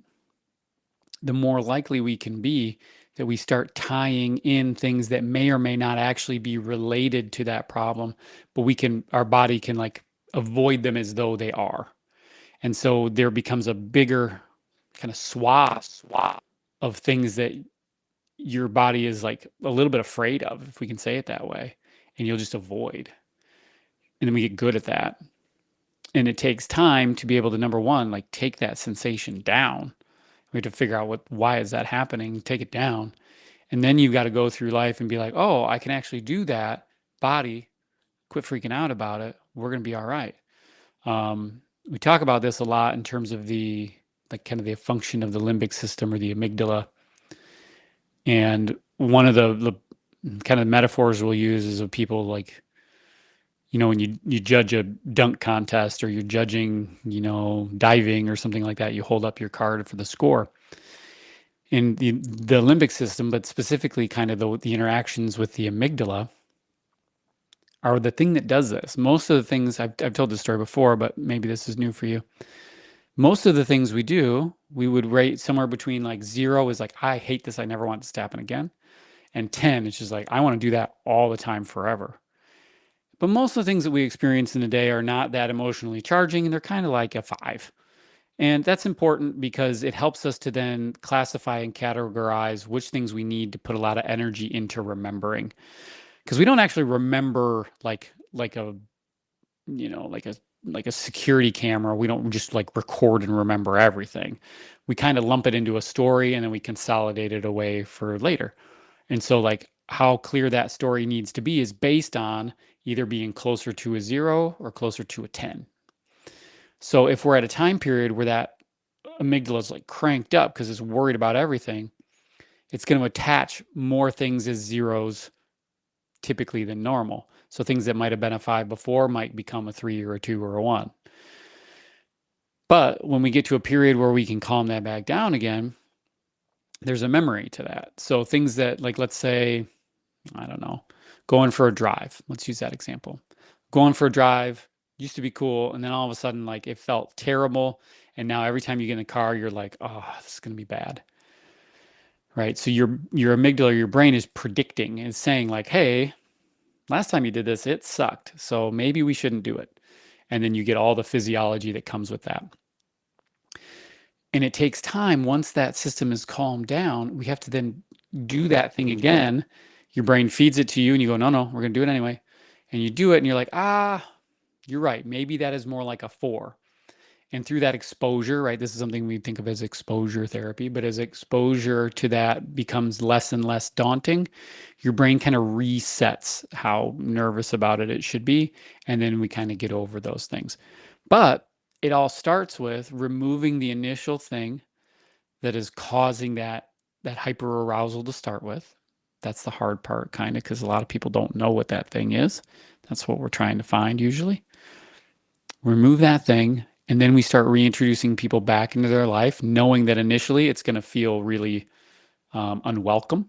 the more likely we can be that we start tying in things that may or may not actually be related to that problem, but our body can like avoid them as though they are. And so there becomes a bigger kind of swath of things that your body is like a little bit afraid of, if we can say it that way, and you'll just avoid. And then we get good at that. And it takes time to be able to, number one, like take that sensation down. We have to figure out why is that happening, take it down. And then you've got to go through life and be like, oh, I can actually do that. Body, quit freaking out about it. We're going to be all right. We talk about this a lot in terms of the like kind of the function of the limbic system or the amygdala. And one of the kind of metaphors we'll use is of people like, when you judge a dunk contest or you're judging, diving or something like that, you hold up your card for the score. In the limbic system, but specifically kind of the interactions with the amygdala are the thing that does this. Most of the things I've told this story before, but maybe this is new for you. Most of the things we do, we would rate somewhere between like 0 is like, I hate this, I never want this to happen again. And 10, it's just like, I want to do that all the time forever. But most of the things that we experience in a day are not that emotionally charging, and they're kind of like a 5. And that's important because it helps us to then classify and categorize which things we need to put a lot of energy into remembering. Because we don't actually remember like a like a security camera. We don't just like record and remember everything. We kind of lump it into a story and then we consolidate it away for later. And so like how clear that story needs to be is based on either being closer to a 0 or closer to a 10. So if we're at a time period where that amygdala is like cranked up because it's worried about everything, it's going to attach more things as zeros typically than normal. So things that might have been a 5 before might become a 3 or a 2 or a 1. But when we get to a period where we can calm that back down again, there's a memory to that. So things that, like, let's say, I don't know, going for a drive. Let's use that example. Going for a drive used to be cool, and then all of a sudden, like, it felt terrible. And now every time you get in the car, you're like, oh, this is going to be bad. Right. So your amygdala, your brain is predicting and saying, like, hey, last time you did this, it sucked. So maybe we shouldn't do it. And then you get all the physiology that comes with that. And it takes time. Once that system is calmed down, we have to then do that thing again. Your brain feeds it to you and you go, no, no, we're going to do it anyway. And you do it and you're like, you're right. Maybe that is more like a 4. And through that exposure, right? This is something we think of as exposure therapy, but as exposure to that becomes less and less daunting, your brain kind of resets how nervous about it should be. And then we kind of get over those things. But it all starts with removing the initial thing that is causing that hyper arousal to start with. That's the hard part, kind of, because a lot of people don't know what that thing is. That's what we're trying to find usually. Remove that thing, and then we start reintroducing people back into their life, knowing that initially it's going to feel really unwelcome,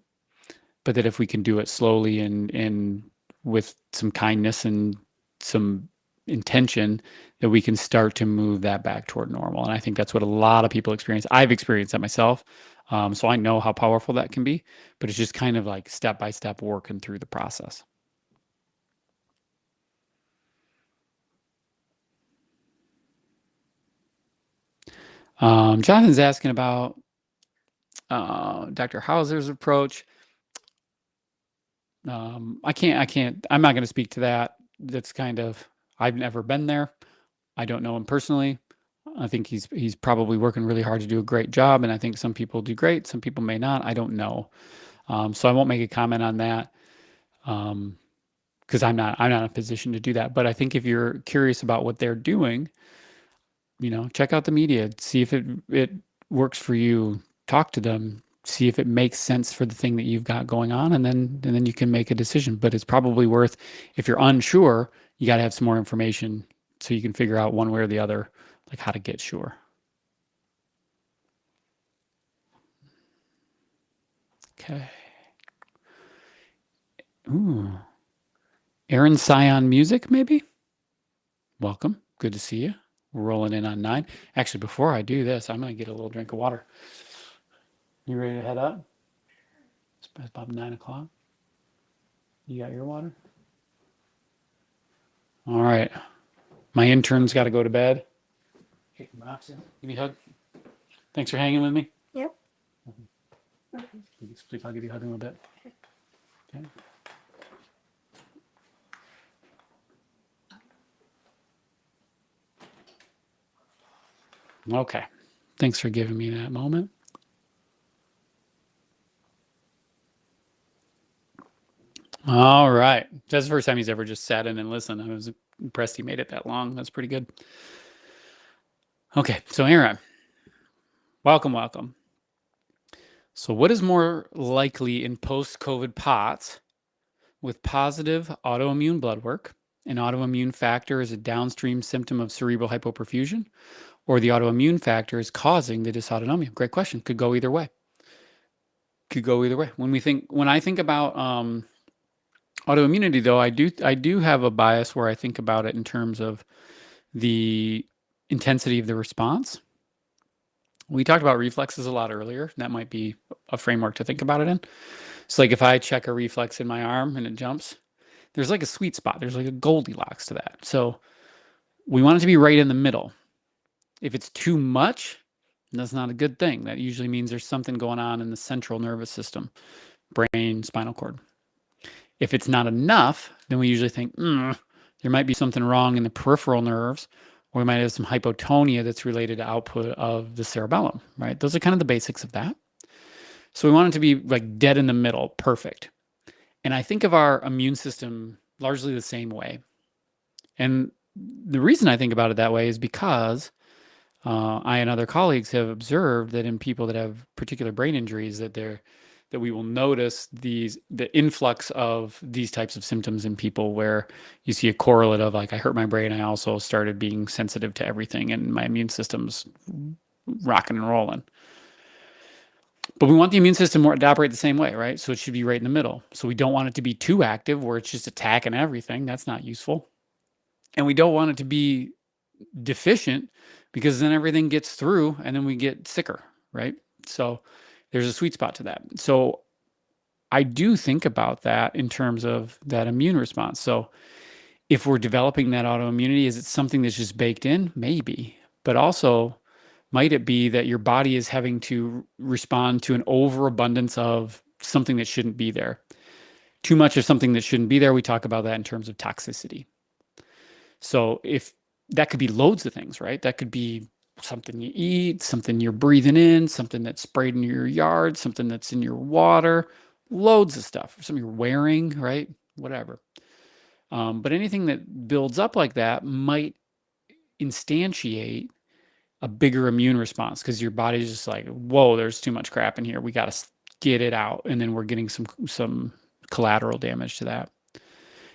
but that if we can do it slowly and with some kindness and some intention, that we can start to move that back toward normal. And I think that's what a lot of people experience. I've experienced that myself. So I know how powerful that can be, but it's just kind of like step by step working through the process. Jonathan's asking about Dr. Hauser's approach. I'm not going to speak to that. That's kind of, I've never been there. I don't know him personally. I think he's probably working really hard to do a great job, and I think some people do great, some people may not. I don't know, so I won't make a comment on that because I'm not in a position to do that. But I think if you're curious about what they're doing, check out the media, see if it works for you, talk to them, see if it makes sense for the thing that you've got going on, and then you can make a decision. But it's probably worth, if you're unsure, you got to have some more information so you can figure out one way or the other, like how to get sure. Okay. Ooh. Aaron Scion Music, maybe? Welcome. Good to see you. We're rolling in on 9. Actually, before I do this, I'm going to get a little drink of water. You ready to head up? It's about 9 o'clock. You got your water? All right. My intern's got to go to bed. Kick the box in. Give me a hug. Thanks for hanging with me. Yep. Please, I'll give you a hug in a little bit. Okay. Okay. Thanks for giving me that moment. All right. That's the first time he's ever just sat in and listened. I was impressed he made it that long. That's pretty good. Okay. So, Aaron, welcome, welcome. So, what is more likely in post COVID POTS with positive autoimmune blood work? An autoimmune factor is a downstream symptom of cerebral hypoperfusion, or the autoimmune factor is causing the dysautonomia? Great question. Could go either way. Could go either way. When I think about autoimmunity, though, I do have a bias where I think about it in terms of the intensity of the response. We talked about reflexes a lot earlier. That might be a framework to think about it in. So, like if I check a reflex in my arm and it jumps, there's like a sweet spot. There's like a Goldilocks to that. So we want it to be right in the middle. If it's too much, that's not a good thing. That usually means there's something going on in the central nervous system, brain, spinal cord. If it's not enough, then we usually think, there might be something wrong in the peripheral nerves, or we might have some hypotonia that's related to output of the cerebellum, right? Those are kind of the basics of that. So we want it to be like dead in the middle, perfect. And I think of our immune system largely the same way. And the reason I think about it that way is because I and other colleagues have observed that in people that have particular brain injuries, that that we will notice the influx of these types of symptoms in people where you see a correlate of like I hurt my brain, I also started being sensitive to everything and my immune system's rocking and rolling. But we want the immune system to operate the same way, right? So it should be right in the middle. So we don't want it to be too active where it's just attacking everything. That's not useful. And we don't want it to be deficient because then everything gets through and then we get sicker, right? So there's a sweet spot to that. So I do think about that in terms of that immune response. So if we're developing that autoimmunity, is it something that's just baked in? Maybe. But also, might it be that your body is having to respond to an overabundance of something that shouldn't be there? Too much of something that shouldn't be there, we talk about that in terms of toxicity. So if that could be loads of things, right? That could be something you eat, something you're breathing in, something that's sprayed in your yard, something that's in your water, loads of stuff, something you're wearing, right? Whatever. But anything that builds up like that might instantiate a bigger immune response because your body's just like, whoa, there's too much crap in here. We got to get it out, and then we're getting some collateral damage to that.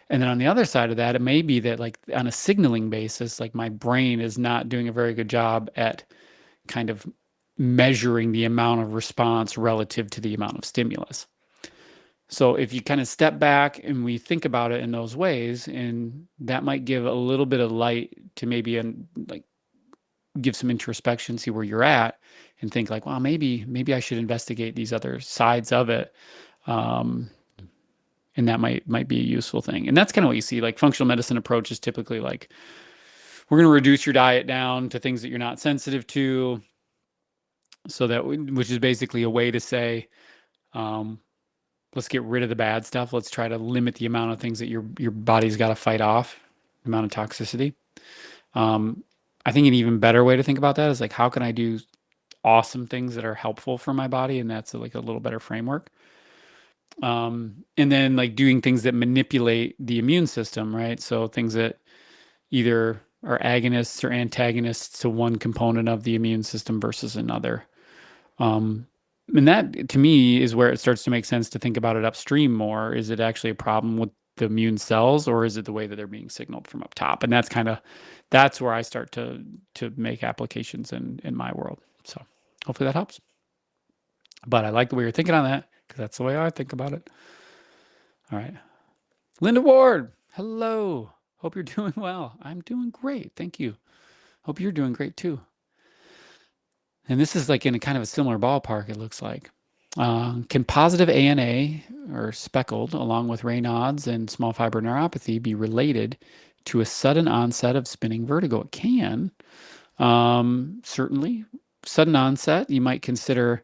And then on the other side of that, it may be that like on a signaling basis, like my brain is not doing a very good job at kind of measuring the amount of response relative to the amount of stimulus. So if you kind of step back and we think about it in those ways, and that might give a little bit of light to maybe like give some introspection, see where you're at, and think like, well, maybe I should investigate these other sides of it. Um, and that might be a useful thing. And that's kind of what you see. Like functional medicine approach is typically like we're going to reduce your diet down to things that you're not sensitive to, so that which is basically a way to say, um, let's get rid of the bad stuff. Let's try to limit the amount of things that your body's got to fight off, the amount of toxicity. Um, I think an even better way to think about that is like, how can I do awesome things that are helpful for my body? And that's like a little better framework. And then like doing things that manipulate the immune system, right? So things that either are agonists or antagonists to one component of the immune system versus another. Um, and that to me is where it starts to make sense to think about it upstream more. Is it actually a problem with the immune cells or is it the way that they're being signaled from up top? And that's where I start to make applications in my world. So hopefully that helps. But I like the way you're thinking on that because that's the way I think about it. All right. Linda Ward, hello. Hope you're doing well. I'm doing great. Thank you. Hope you're doing great too. And this is like in a kind of a similar ballpark, it looks like. Can positive ANA or speckled, along with Raynaud's and small fiber neuropathy, be related to a sudden onset of spinning vertigo? It can. Certainly. Sudden onset, you might consider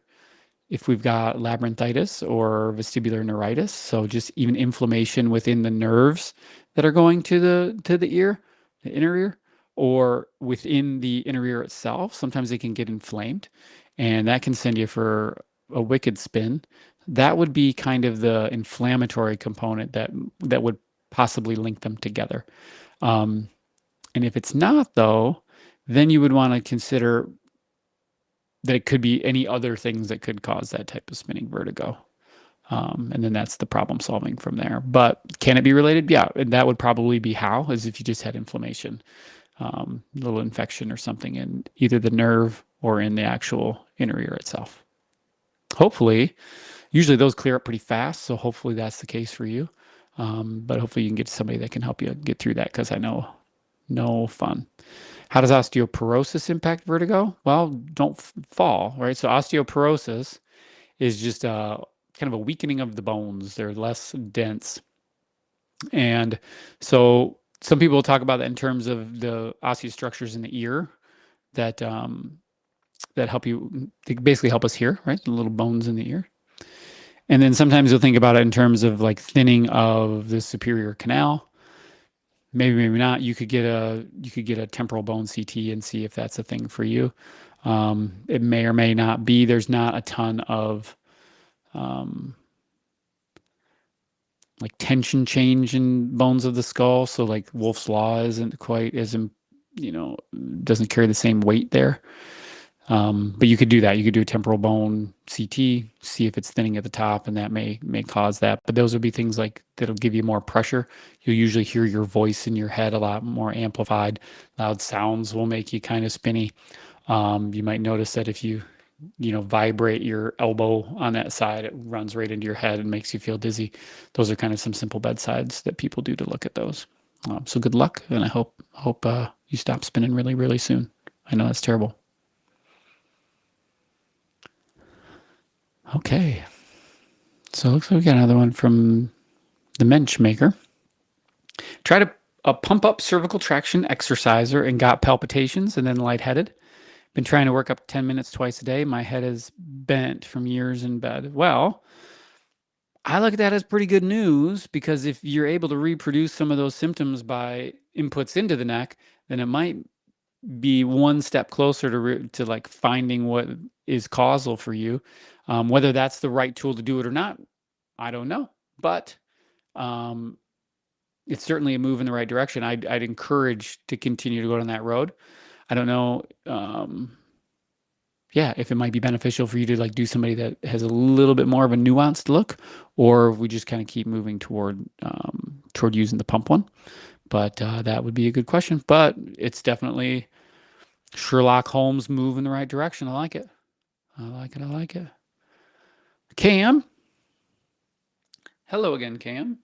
if we've got labyrinthitis or vestibular neuritis, so just even inflammation within the nerves that are going to the ear, the inner ear, or within the inner ear itself. Sometimes they can get inflamed, and that can send you for a wicked spin. That would be kind of the inflammatory component that would possibly link them together. Um, and if it's not, though, then you would want to consider that it could be any other things that could cause that type of spinning vertigo. And then that's the problem solving from there. But can it be related? Yeah, and that would probably be how, is if you just had inflammation, a little infection or something in either the nerve or in the actual inner ear itself. Hopefully, usually those clear up pretty fast. So hopefully that's the case for you. But hopefully you can get to somebody that can help you get through that because I know no fun. How does osteoporosis impact vertigo? Well, don't fall, right? So osteoporosis is just kind of a weakening of the bones. They're less dense. And so some people talk about that in terms of the osteostructures in the ear that that help you, they basically help us hear, right? The little bones in the ear. And then sometimes you'll think about it in terms of like thinning of the superior canal. Maybe not. You could get a temporal bone CT and see if that's a thing for you. It may or may not be. There's not a ton of um, like tension change in bones of the skull. So like Wolf's Law isn't quite as, doesn't carry the same weight there. But you could do that. You could do a temporal bone CT, see if it's thinning at the top, and that may cause that. But those would be things like that'll give you more pressure. You'll usually hear your voice in your head a lot more amplified. Loud sounds will make you kind of spinny. You might notice that if you vibrate your elbow on that side, it runs right into your head and makes you feel dizzy. Those are kind of some simple bedsides that people do to look at those. So good luck, and I hope you stop spinning really, really soon. I know that's terrible. Okay, so it looks like we got another one from the Mensch maker. Try to pump up cervical traction exerciser and got palpitations and then lightheaded. Been trying to work up 10 minutes twice a day. My head is bent from years in bed. Well, I look at that as pretty good news because if you're able to reproduce some of those symptoms by inputs into the neck, then it might be one step closer to like finding what is causal for you. Whether that's the right tool to do it or not, I don't know. But um, it's certainly a move in the right direction. I'd encourage to continue to go down that road. I don't know. Yeah, if it might be beneficial for you to like do somebody that has a little bit more of a nuanced look, or if we just kind of keep moving toward using the pump one. But that would be a good question. But it's definitely Sherlock Holmes move in the right direction. I like it. I like it. I like it. Cam, hello again, Cam.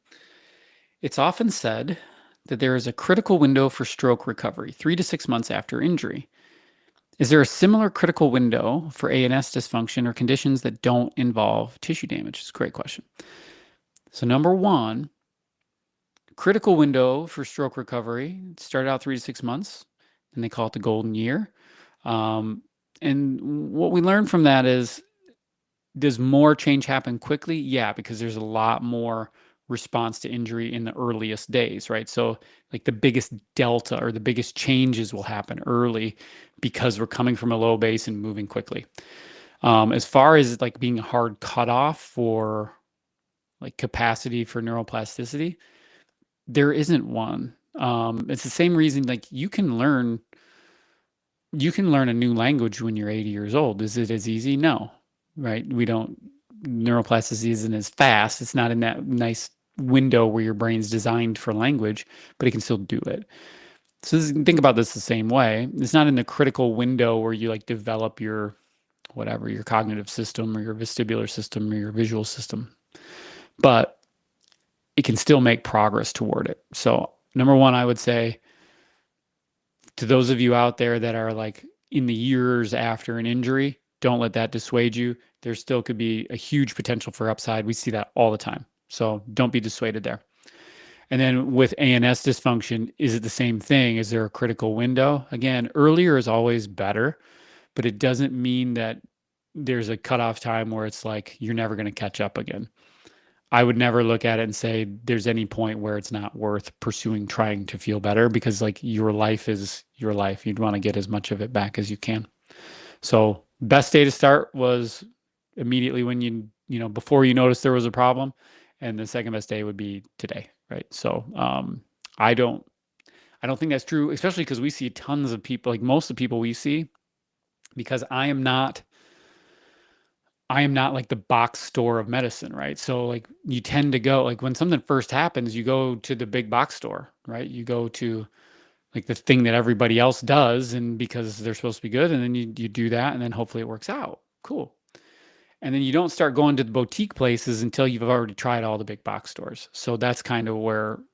It's often said that there is a critical window for stroke recovery, 3 to 6 months after injury. Is there a similar critical window for ANS dysfunction or conditions that don't involve tissue damage? It's a great question. So, number one, critical window for stroke recovery started out 3 to 6 months, and they call it the golden year. Um, and what we learned from that is, does more change happen quickly? Yeah, because there's a lot more response to injury in the earliest days, right? So, like the biggest delta or the biggest changes will happen early because we're coming from a low base and moving quickly. As far as like being a hard cutoff for like capacity for neuroplasticity, there isn't one. It's the same reason like you can learn a new language when you're 80 years old. Is it as easy? No, right? We don't, neuroplasticity isn't as fast. It's not in that nice window where your brain's designed for language, but it can still do it. So think about this the same way. It's not in the critical window where you like develop your whatever, your cognitive system or your vestibular system or your visual system, but it can still make progress toward it. So, number one, I would say to those of you out there that are like in the years after an injury, don't let that dissuade you. There still could be a huge potential for upside. We see that all the time. So don't be dissuaded there. And then with ANS dysfunction, is it the same thing? Is there a critical window? Again, earlier is always better, but it doesn't mean that there's a cutoff time where it's like you're never going to catch up again. I would never look at it and say there's any point where it's not worth pursuing trying to feel better because like your life is your life. You'd want to get as much of it back as you can. So, best day to start was immediately when before you noticed there was a problem, and the second best day would be today, right? So, I don't I don't think that's true, especially because we see tons of people, like most of the people we see, because I am not like the box store of medicine, right? So like you tend to go like when something first happens, you go to the big box store, right? You go to like the thing that everybody else does and because they're supposed to be good and then you do that and then hopefully it works out. Cool. And then you don't start going to the boutique places until you've already tried all the big box stores. So that's kind of where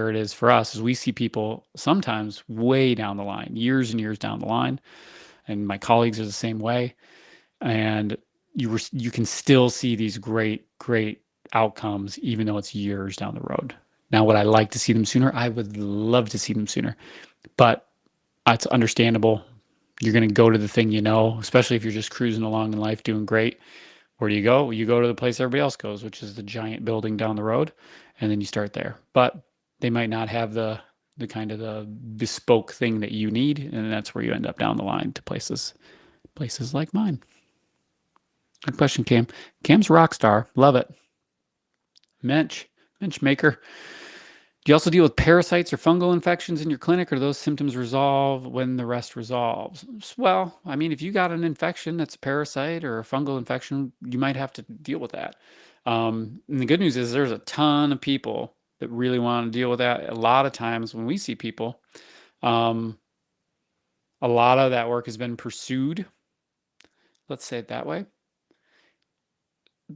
it is for us is we see people sometimes way down the line, years and years down the line, and my colleagues are the same way and you can still see these great outcomes even though it's years down the road. Now, would I like to see them sooner? I would love to see them sooner, but it's understandable. You're going to go to the thing you know, especially if you're just cruising along in life doing great. Where do you go? You go to the place everybody else goes, which is the giant building down the road, and then you start there. But they might not have the kind of the bespoke thing that you need, and that's where you end up down the line to places like mine. Good question, Cam. Cam's a rock star. Love it. Mensch maker. Do you also deal with parasites or fungal infections in your clinic, or do those symptoms resolve when the rest resolves? Well, I mean, if you got an infection that's a parasite or a fungal infection, you might have to deal with that. And the good news is there's a ton of people that really want to deal with that. A lot of times when we see people, um, a lot of that work has been pursued. Let's say it that way.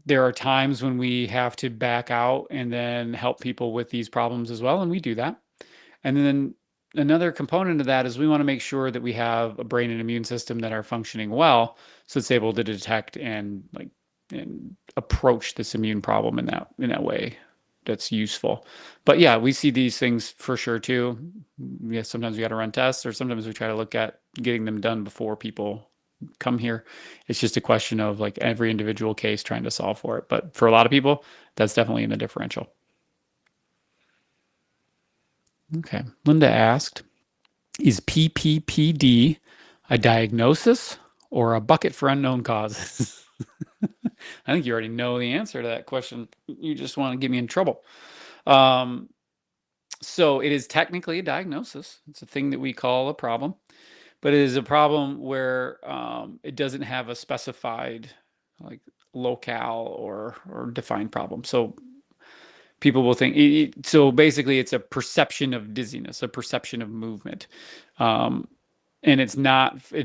There are times when we have to back out and then help people with these problems as well, and we do that. And then another component of that is we want to make sure that we have a brain and immune system that are functioning well, so it's able to detect and approach this immune problem in that way that's useful. But yeah, we see these things for sure too. Yeah, sometimes we got to run tests, or sometimes we try to look at getting them done before people come here. It's just a question of like every individual case trying to solve for it. But for a lot of people, that's definitely in the differential. Okay. Linda asked, is PPPD a diagnosis or a bucket for unknown causes? I think you already know the answer to that question. You just want to get me in trouble. Um, so it is technically a diagnosis. It's a thing that we call a problem, but it is a problem where it doesn't have a specified like locale or defined problem. So people will think so basically it's a perception of dizziness, a perception of movement. Um, and it's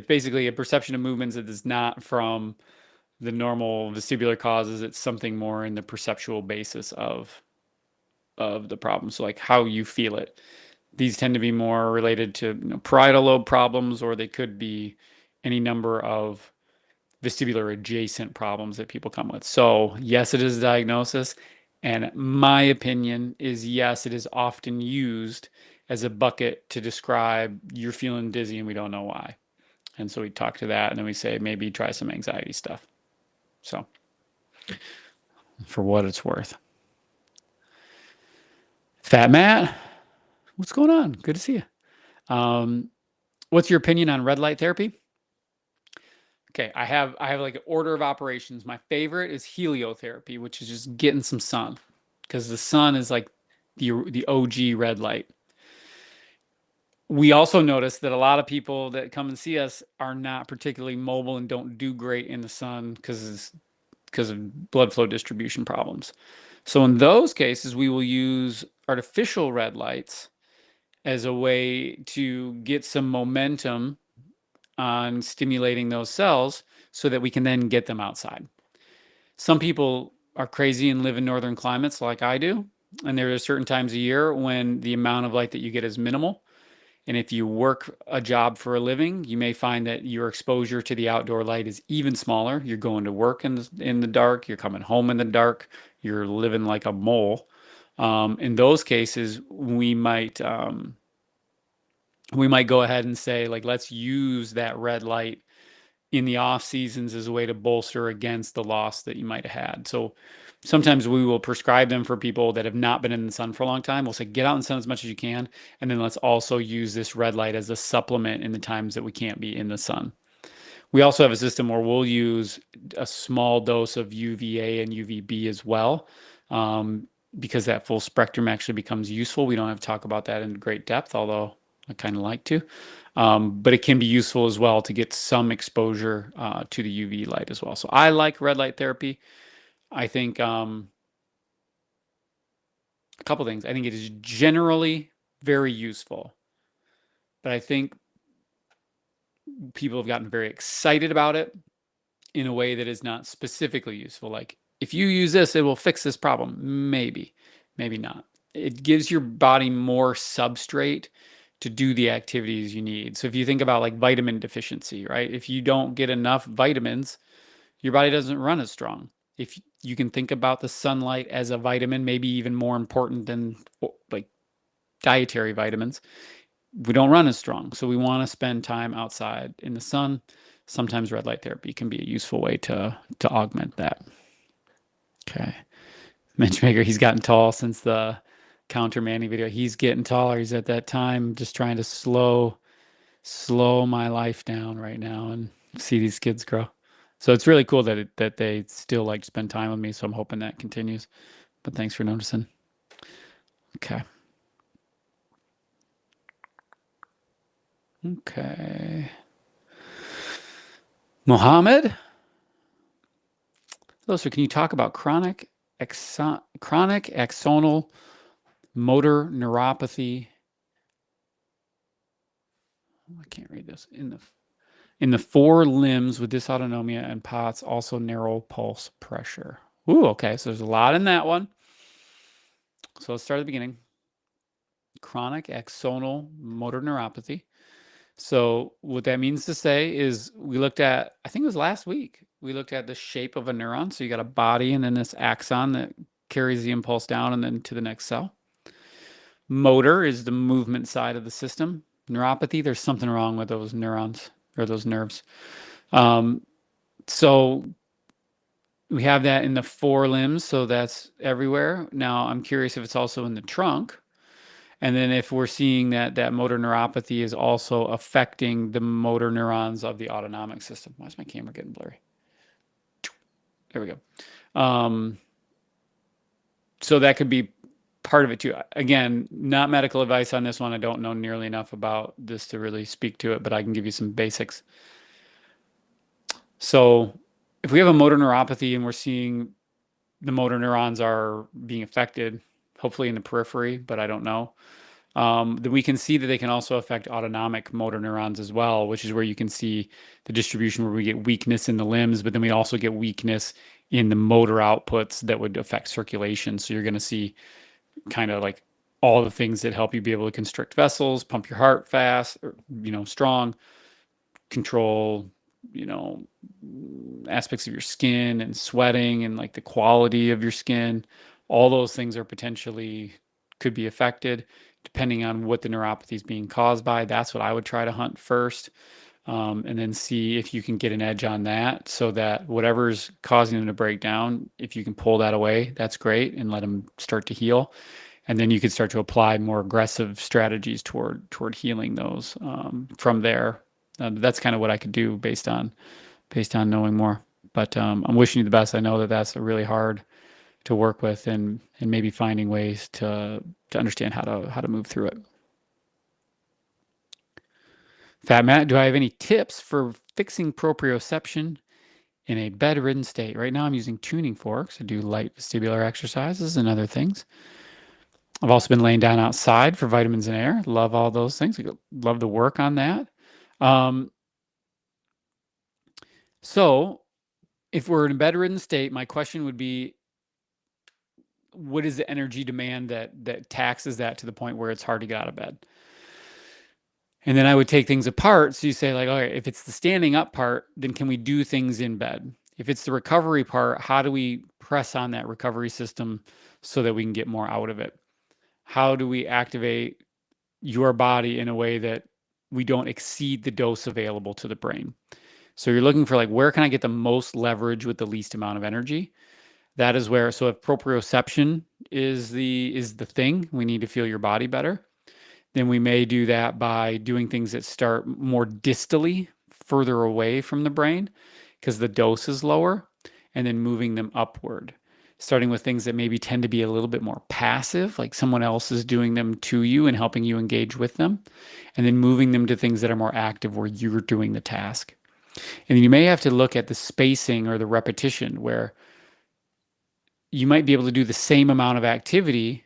basically a perception of movements that is not from the normal vestibular causes. It's something more in the perceptual basis of the problem. So like how you feel it. These tend to be more related to, parietal lobe problems, or they could be any number of vestibular adjacent problems that people come with. So yes, it is a diagnosis. And my opinion is yes, it is often used as a bucket to describe you're feeling dizzy and we don't know why. And so we talk to that and then we say maybe try some anxiety stuff. So for what it's worth. Fat Matt, what's going on? Good to see you. What's your opinion on red light therapy? Okay, I have like an order of operations. My favorite is heliotherapy, which is just getting some sun, because the sun is like the OG red light. We also notice that a lot of people that come and see us are not particularly mobile and don't do great in the sun because of blood flow distribution problems. So in those cases, we will use artificial red lights as a way to get some momentum on stimulating those cells so that we can then get them outside. Some people are crazy and live in northern climates like I do, and there are certain times a year when the amount of light that you get is minimal. And if you work a job for a living, you may find that your exposure to the outdoor light is even smaller. You're going to work in the dark, you're coming home in the dark, you're living like a mole. In those cases, we might go ahead and say, like, let's use that red light in the off seasons as a way to bolster against the loss that you might have had. So sometimes we will prescribe them for people that have not been in the sun for a long time. We'll say, get out in the sun as much as you can. And then let's also use this red light as a supplement in the times that we can't be in the sun. We also have a system where we'll use a small dose of UVA and UVB as well, because that full spectrum actually becomes useful. We don't have to talk about that in great depth, although I kind of like to. But it can be useful as well to get some exposure to the UV light as well. So I like red light therapy. I think a couple things. I think it is generally very useful, but I think people have gotten very excited about it in a way that is not specifically useful. Like, if you use this, it will fix this problem. Maybe, maybe not. It gives your body more substrate to do the activities you need. So if you think about like vitamin deficiency, right? If you don't get enough vitamins, your body doesn't run as strong. If you can think about the sunlight as a vitamin, maybe even more important than like dietary vitamins, we don't run as strong. So we want to spend time outside in the sun. Sometimes red light therapy can be a useful way to augment that. Okay. Matchmaker, he's gotten tall since the counter manning video. He's getting taller. He's at that time just trying to slow my life down right now and see these kids grow. So it's really cool that they still like to spend time with me. So I'm hoping that continues. But thanks for noticing. Okay. Okay. Mohammed, hello, sir. Can you talk about chronic axonal motor neuropathy? Oh, I can't read this. In the four limbs with dysautonomia and POTS, also narrow pulse pressure. Ooh, okay. So there's a lot in that one. So let's start at the beginning. Chronic axonal motor neuropathy. So what that means to say is we looked at, I think it was last week, we looked at the shape of a neuron. So you got a body and then this axon that carries the impulse down and then to the next cell. Motor is the movement side of the system. Neuropathy, there's something wrong with those neurons or those nerves. Um, so we have that in the four limbs, so that's everywhere. Now I'm curious if it's also in the trunk. And then if we're seeing that that motor neuropathy is also affecting the motor neurons of the autonomic system. Why is my camera getting blurry? There we go. So that could be part of it too. Again, not medical advice on this one. I don't know nearly enough about this to really speak to it, but I can give you some basics. So if we have a motor neuropathy and we're seeing the motor neurons are being affected, hopefully in the periphery, but I don't know. Then we can see that they can also affect autonomic motor neurons as well, which is where you can see the distribution where we get weakness in the limbs, but then we also get weakness in the motor outputs that would affect circulation. So you're going to see kind of like all the things that help you be able to constrict vessels, pump your heart fast, or, strong, control, you know, aspects of your skin and sweating and like the quality of your skin. All those things are potentially could be affected depending on what the neuropathy is being caused by. That's what I would try to hunt first. And then see if you can get an edge on that so that whatever's causing them to break down, if you can pull that away, that's great and let them start to heal. And then you could start to apply more aggressive strategies toward healing those from there. That's kind of what I could do based on knowing more. But I'm wishing you the best. I know that that's really hard to work with, and maybe finding ways to understand how to move through it. Fat Matt, do I have any tips for fixing proprioception in a bedridden state? Right now, I'm using tuning forks to do light vestibular exercises and other things. I've also been laying down outside for vitamins and air. Love all those things. Love the work on that. Um, so, if we're in a bedridden state, my question would be, what is the energy demand that taxes that to the point where it's hard to get out of bed? And then I would take things apart. So you say, like, okay, if it's the standing up part, then can we do things in bed? If it's the recovery part, how do we press on that recovery system so that we can get more out of it? How do we activate your body in a way that we don't exceed the dose available to the brain? So you're looking for like, where can I get the most leverage with the least amount of energy? That is where, so if proprioception is the thing, we need to feel your body better, then we may do that by doing things that start more distally, further away from the brain, because the dose is lower, and then moving them upward. Starting with things that maybe tend to be a little bit more passive, like someone else is doing them to you and helping you engage with them, and then moving them to things that are more active where you're doing the task. And you may have to look at the spacing or the repetition where you might be able to do the same amount of activity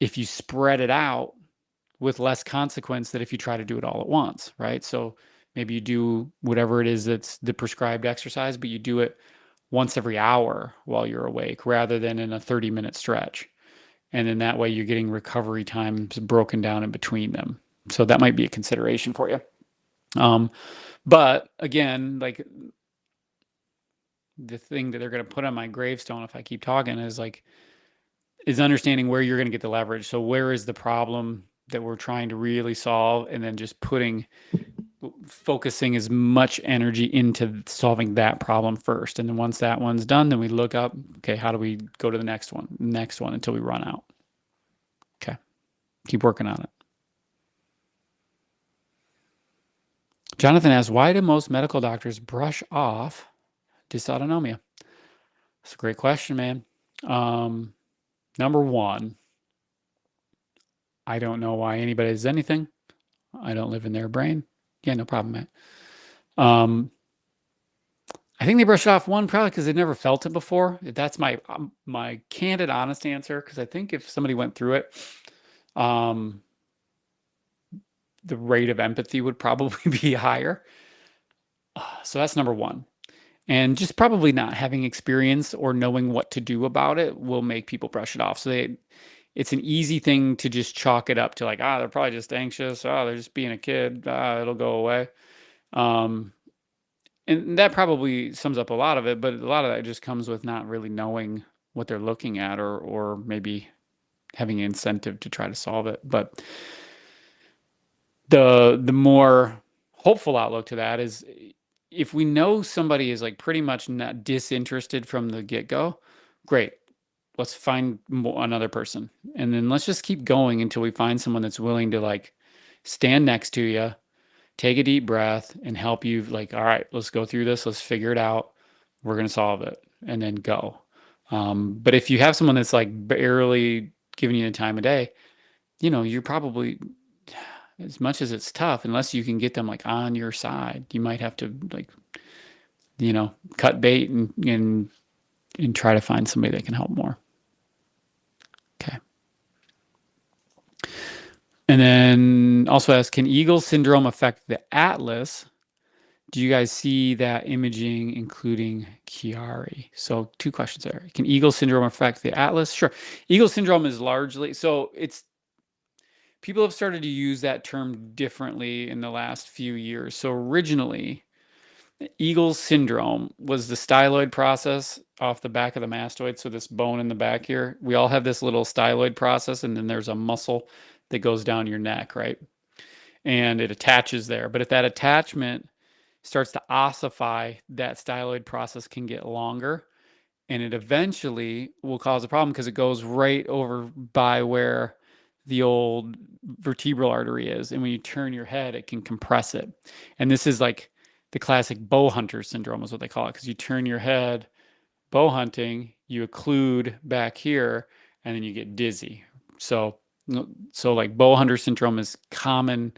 if you spread it out with less consequence than if you try to do it all at once, right? So maybe you do whatever it is that's the prescribed exercise, but you do it once every hour while you're awake rather than in a 30-minute stretch. And then that way you're getting recovery times broken down in between them. So that might be a consideration for you. But again, like the thing that they're going to put on my gravestone if I keep talking is understanding where you're going to get the leverage. So where is the problem that we're trying to really solve, and then just focusing as much energy into solving that problem first. And then once that one's done, then we look up, okay, how do we go to the next one until we run out? Okay. Keep working on it. Jonathan asks, why do most medical doctors brush off dysautonomia? That's a great question, man. Number one, I don't know why anybody does anything. I don't live in their brain. Yeah, no problem, Matt. Um, I think they brush it off one probably because they've never felt it before. That's my candid, honest answer. Because I think if somebody went through it, um, the rate of empathy would probably be higher. So that's number one. And just probably not having experience or knowing what to do about it will make people brush it off. It's an easy thing to just chalk it up to like, they're probably just anxious. They're just being a kid. It'll go away. Um, and that probably sums up a lot of it, but a lot of that just comes with not really knowing what they're looking at or maybe having an incentive to try to solve it. But the more hopeful outlook to that is if we know somebody is like pretty much not disinterested from the get-go, great. Let's find another person. And then let's just keep going until we find someone that's willing to like stand next to you, take a deep breath and help you like, all right, let's go through this. Let's figure it out. We're going to solve it and then go. But if you have someone that's like barely giving you the time of day, you're probably, as much as it's tough, unless you can get them like on your side, you might have to like, cut bait and try to find somebody that can help more. Okay. And then also ask, can Eagle syndrome affect the atlas? Do you guys see that imaging, including Chiari? So two questions there. Can Eagle syndrome affect the atlas? Sure. Eagle syndrome is largely, so it's, people have started to use that term differently in the last few years. So originally, Eagle syndrome was the styloid process off the back of the mastoid. So this bone in the back here, we all have this little styloid process, and then there's a muscle that goes down your neck, right? And it attaches there. But if that attachment starts to ossify, that styloid process can get longer and it eventually will cause a problem because it goes right over by where the old vertebral artery is. And when you turn your head, it can compress it. And this is like the classic bow hunter syndrome, is what they call it, because you turn your head bow hunting, you occlude back here, and then you get dizzy. So, so like bow hunter syndrome is common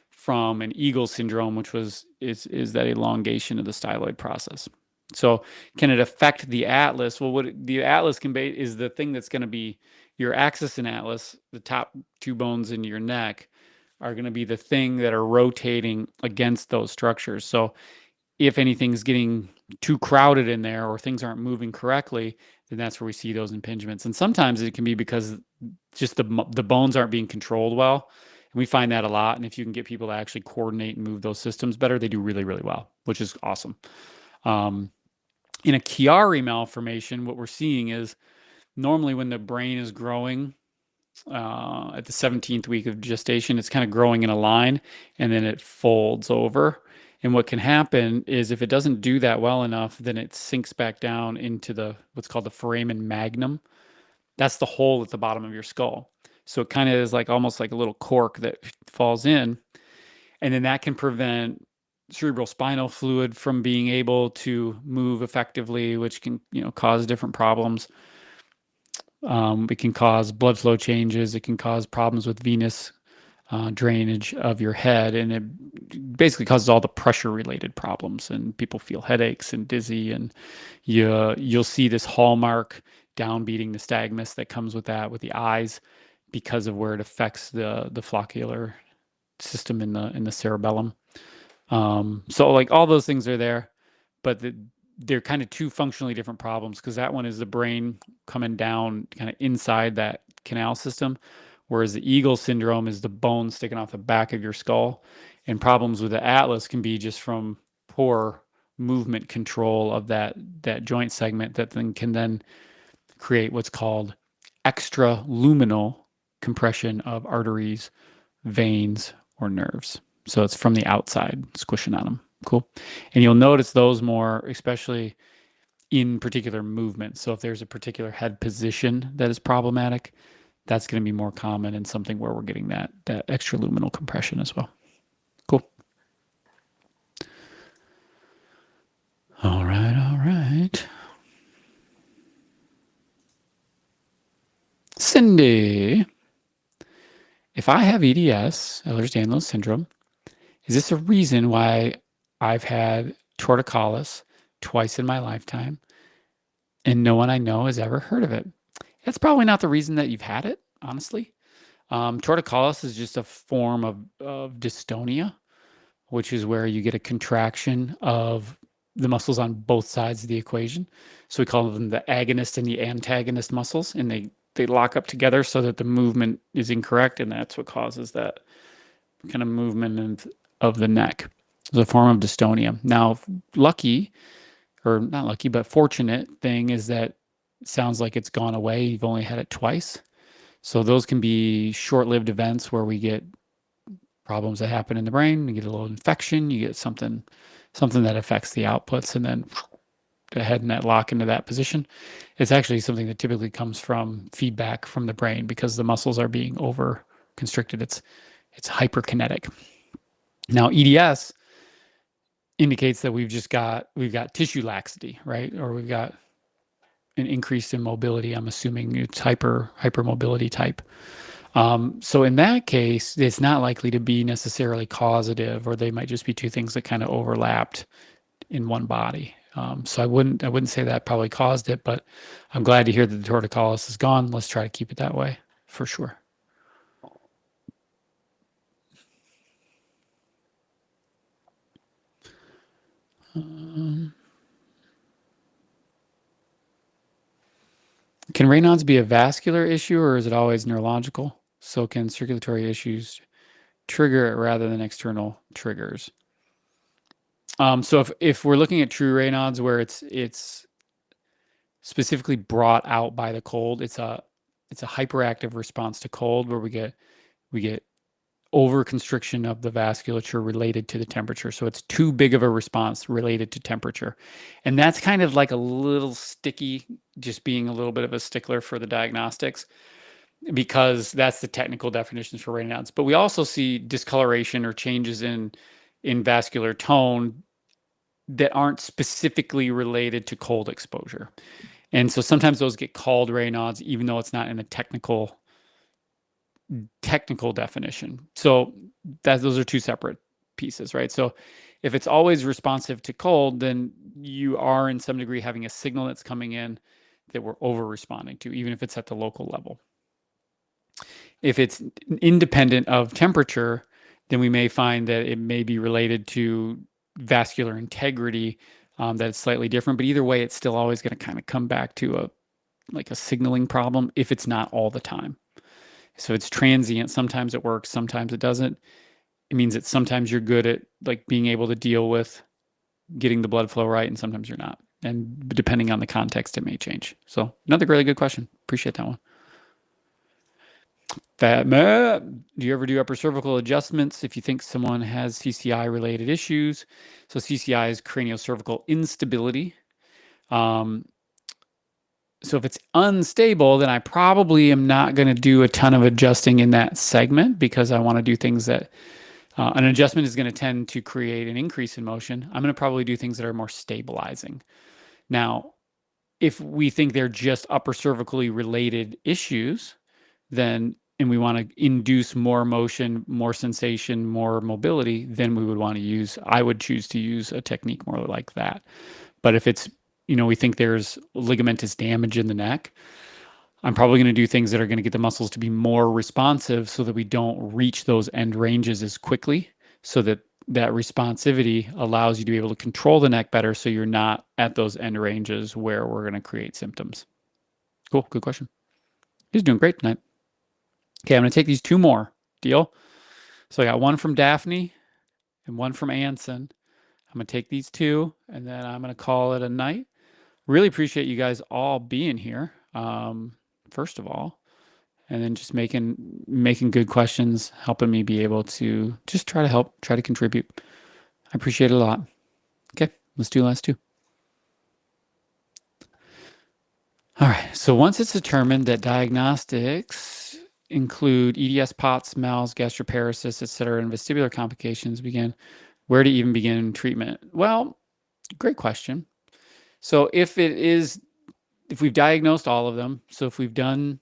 from an eagle syndrome, which is that elongation of the styloid process. So, can it affect the atlas? Well, what the atlas can be is the thing that's going to be your axis and atlas, the top two bones in your neck, are going to be the thing that are rotating against those structures. So, if anything's getting too crowded in there or things aren't moving correctly, then that's where we see those impingements. And sometimes it can be because just the bones aren't being controlled well. And we find that a lot. And if you can get people to actually coordinate and move those systems better, they do really, really well, which is awesome. Um, in a Chiari malformation, what we're seeing is normally when the brain is growing at the 17th week of gestation, it's kind of growing in a line and then it folds over. And what can happen is if it doesn't do that well enough, then it sinks back down into the what's called the foramen magnum. That's the hole at the bottom of your skull. So it kind of is like almost like a little cork that falls in. And then that can prevent cerebral spinal fluid from being able to move effectively, which can, cause different problems. It can cause blood flow changes. It can cause problems with venous drainage of your head, and it basically causes all the pressure-related problems. And people feel headaches and dizzy, and you'll see this hallmark downbeating nystagmus that comes with that, with the eyes, because of where it affects the floccular system in the cerebellum. So like all those things are there, but they're kind of two functionally different problems because that one is the brain coming down kind of inside that canal system, whereas the eagle syndrome is the bone sticking off the back of your skull. And problems with the atlas can be just from poor movement control of that joint segment that then can create what's called extraluminal compression of arteries, veins, or nerves. So it's from the outside, squishing on them. Cool. And you'll notice those more, especially in particular movements. So if there's a particular head position that is problematic, that's going to be more common and something where we're getting that extraluminal compression as well. Cool. All right, all right. Cindy, if I have EDS, Ehlers-Danlos syndrome, is this a reason why I've had torticollis twice in my lifetime and no one I know has ever heard of it? That's probably not the reason that you've had it, honestly. Torticollis is just a form of dystonia, which is where you get a contraction of the muscles on both sides of the equation. So we call them the agonist and the antagonist muscles, and they lock up together so that the movement is incorrect, and that's what causes that kind of movement of the neck. It's a form of dystonia. Now, lucky or not lucky, but fortunate thing is that it sounds like it's gone away. You've only had it twice. So those can be short-lived events where we get problems that happen in the brain. You get a little infection, you get something that affects the outputs, and then the head and net lock into that position. It's actually something that typically comes from feedback from the brain because the muscles are being over constricted. It's hyperkinetic. Now, EDS indicates that we've got tissue laxity, right? Or we've got an increase in mobility. I'm assuming it's hypermobility type. So in that case, it's not likely to be necessarily causative, or they might just be two things that kind of overlapped in one body. So I wouldn't say that probably caused it, but I'm glad to hear that the torticollis is gone. Let's try to keep it that way for sure. Um, can Raynaud's be a vascular issue or is it always neurological? So can circulatory issues trigger it rather than external triggers? So if we're looking at true Raynaud's where it's specifically brought out by the cold, it's a hyperactive response to cold where we get over constriction of the vasculature related to the temperature. So it's too big of a response related to temperature. And that's kind of like a little sticky, just being a little bit of a stickler for the diagnostics, because that's the technical definitions for Raynaud's. But we also see discoloration or changes in vascular tone that aren't specifically related to cold exposure. And so sometimes those get called Raynaud's, even though it's not in a technical definition. So those are two separate pieces, right? So if it's always responsive to cold, then you are in some degree having a signal that's coming in that we're over responding to, even if it's at the local level. If it's independent of temperature, then we may find that it may be related to vascular integrity, that it's slightly different. But either way, it's still always going to kind of come back to a signaling problem if it's not all the time. So it's transient. Sometimes it works, sometimes it doesn't. It means that sometimes you're good at like being able to deal with getting the blood flow right, and sometimes you're not. And depending on the context, it may change. So another really good question. Appreciate that one. Fat Matt, do you ever do upper cervical adjustments if you think someone has CCI related issues? So CCI is craniocervical instability. So if it's unstable, then I probably am not going to do a ton of adjusting in that segment because I want to do things that an adjustment is going to tend to create an increase in motion. I'm going to probably do things that are more stabilizing. Now, if we think they're just upper cervically related issues, then and we want to induce more motion, more sensation, more mobility, then I would choose to use a technique more like that. But if it's, we think there's ligamentous damage in the neck, I'm probably going to do things that are going to get the muscles to be more responsive so that we don't reach those end ranges as quickly, so that responsivity allows you to be able to control the neck better so you're not at those end ranges where we're going to create symptoms. Cool. Good question. He's doing great tonight. Okay, I'm going to take these two more. Deal? So I got one from Daphne and one from Anson. I'm going to take these two and then I'm going to call it a night. Really appreciate you guys all being here, first of all, and then just making good questions, helping me be able to just try to contribute. I appreciate it a lot. Okay, let's do the last two. All right, so once it's determined that diagnostics include EDS, POTS, MALS, gastroparesis, et cetera, and vestibular complications, where to even begin treatment? Well, great question. So if we've diagnosed all of them, so if we've done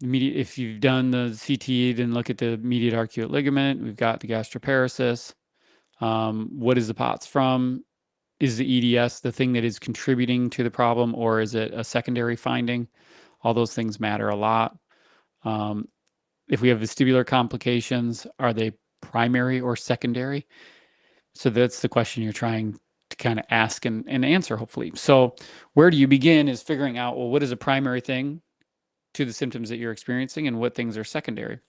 If you've done the CT, then look at the medial arcuate ligament. We've got the gastroparesis. What is the POTS from? Is the EDS the thing that is contributing to the problem, or is it a secondary finding? All those things matter a lot. Um, if we have vestibular complications, are they primary or secondary? So that's the question you're trying to kind of ask and answer, hopefully. So where do you begin is figuring out, well, what is a primary thing to the symptoms that you're experiencing and what things are secondary?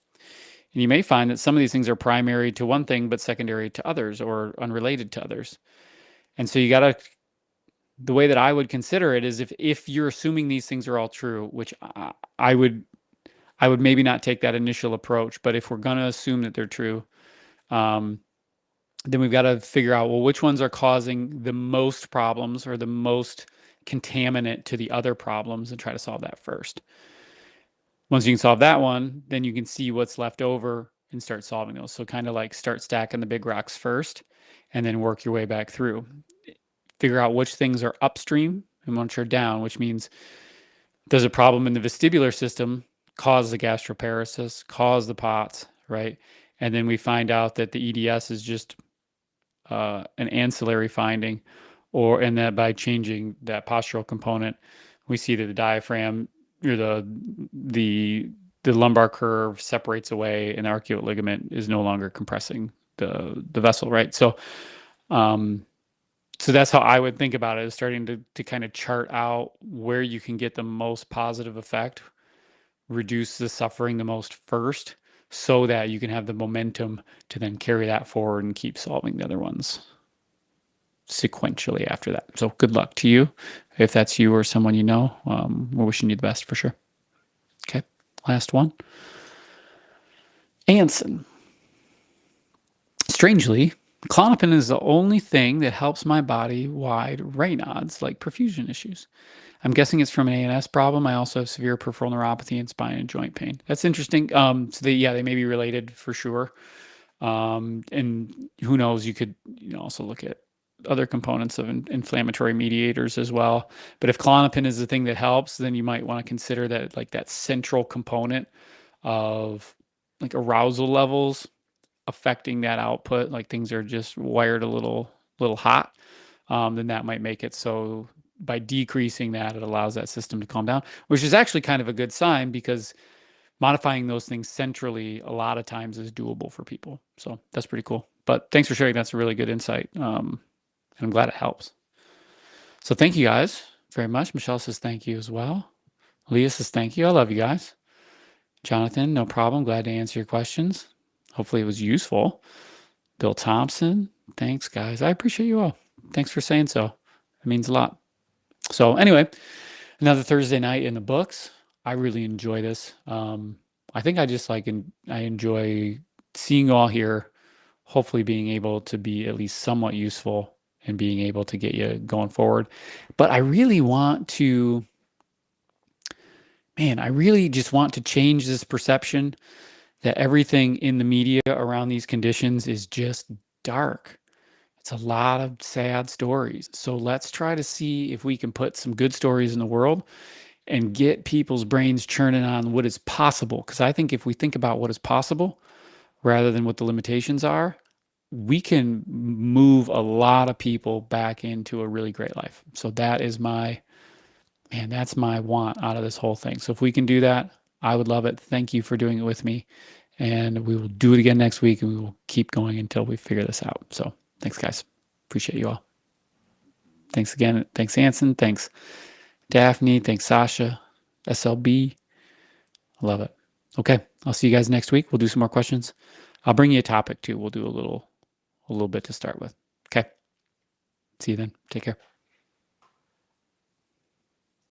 And you may find that some of these things are primary to one thing, but secondary to others or unrelated to others. And so you got to, the way that I would consider it is if you're assuming these things are all true, which I would maybe not take that initial approach, but if we're going to assume that they're true, um, then we've got to figure out, well, which ones are causing the most problems or the most contaminant to the other problems and try to solve that first. Once you can solve that one, then you can see what's left over and start solving those. So kind of like start stacking the big rocks first and then work your way back through. Figure out which things are upstream and which are down, which means does a problem in the vestibular system cause the gastroparesis, cause the POTS, right? And then we find out that the EDS is just an ancillary finding, and that by changing that postural component, we see that the diaphragm or the lumbar curve separates away, and the arcuate ligament is no longer compressing the vessel, right? Um, so that's how I would think about it, is starting to kind of chart out where you can get the most positive effect, reduce the suffering the most first, so that you can have the momentum to then carry that forward and keep solving the other ones sequentially after that. So good luck to you. If that's you or someone you know, we're wishing you the best for sure. Okay, last one. Anson. Strangely, Klonopin is the only thing that helps my body-wide Raynaud's like perfusion issues. I'm guessing it's from an ANS problem. I also have severe peripheral neuropathy and spine and joint pain. That's interesting. So they may be related for sure. And who knows, you could also look at other components of inflammatory mediators as well. But if Klonopin is the thing that helps, then you might want to consider that like that central component of like arousal levels affecting that output, like things are just wired a little hot, then that might make it so by decreasing that, it allows that system to calm down, which is actually kind of a good sign because modifying those things centrally a lot of times is doable for people. So that's pretty cool. But thanks for sharing. That's a really good insight. And I'm glad it helps. So thank you guys very much. Michelle says thank you as well. Leah says thank you. I love you guys. Jonathan, no problem. Glad to answer your questions. Hopefully it was useful. Bill Thompson, thanks, guys. I appreciate you all. Thanks for saying so. It means a lot. So anyway, another Thursday night in the books. I really enjoy this. I think I just I enjoy seeing you all here, hopefully being able to be at least somewhat useful and being able to get you going forward. But I really want to, man, I really just want to change this perception that everything in the media around these conditions is just dark. It's a lot of sad stories. So let's try to see if we can put some good stories in the world and get people's brains churning on what is possible. Because I think if we think about what is possible rather than what the limitations are, we can move a lot of people back into a really great life. So that is that's my want out of this whole thing. So if we can do that, I would love it. Thank you for doing it with me. And we will do it again next week and we will keep going until we figure this out. So thanks, guys. Appreciate you all. Thanks again. Thanks, Anson. Thanks, Daphne. Thanks, Sasha. SLB. I love it. Okay. I'll see you guys next week. We'll do some more questions. I'll bring you a topic too. We'll do a little bit to start with. Okay. See you then. Take care.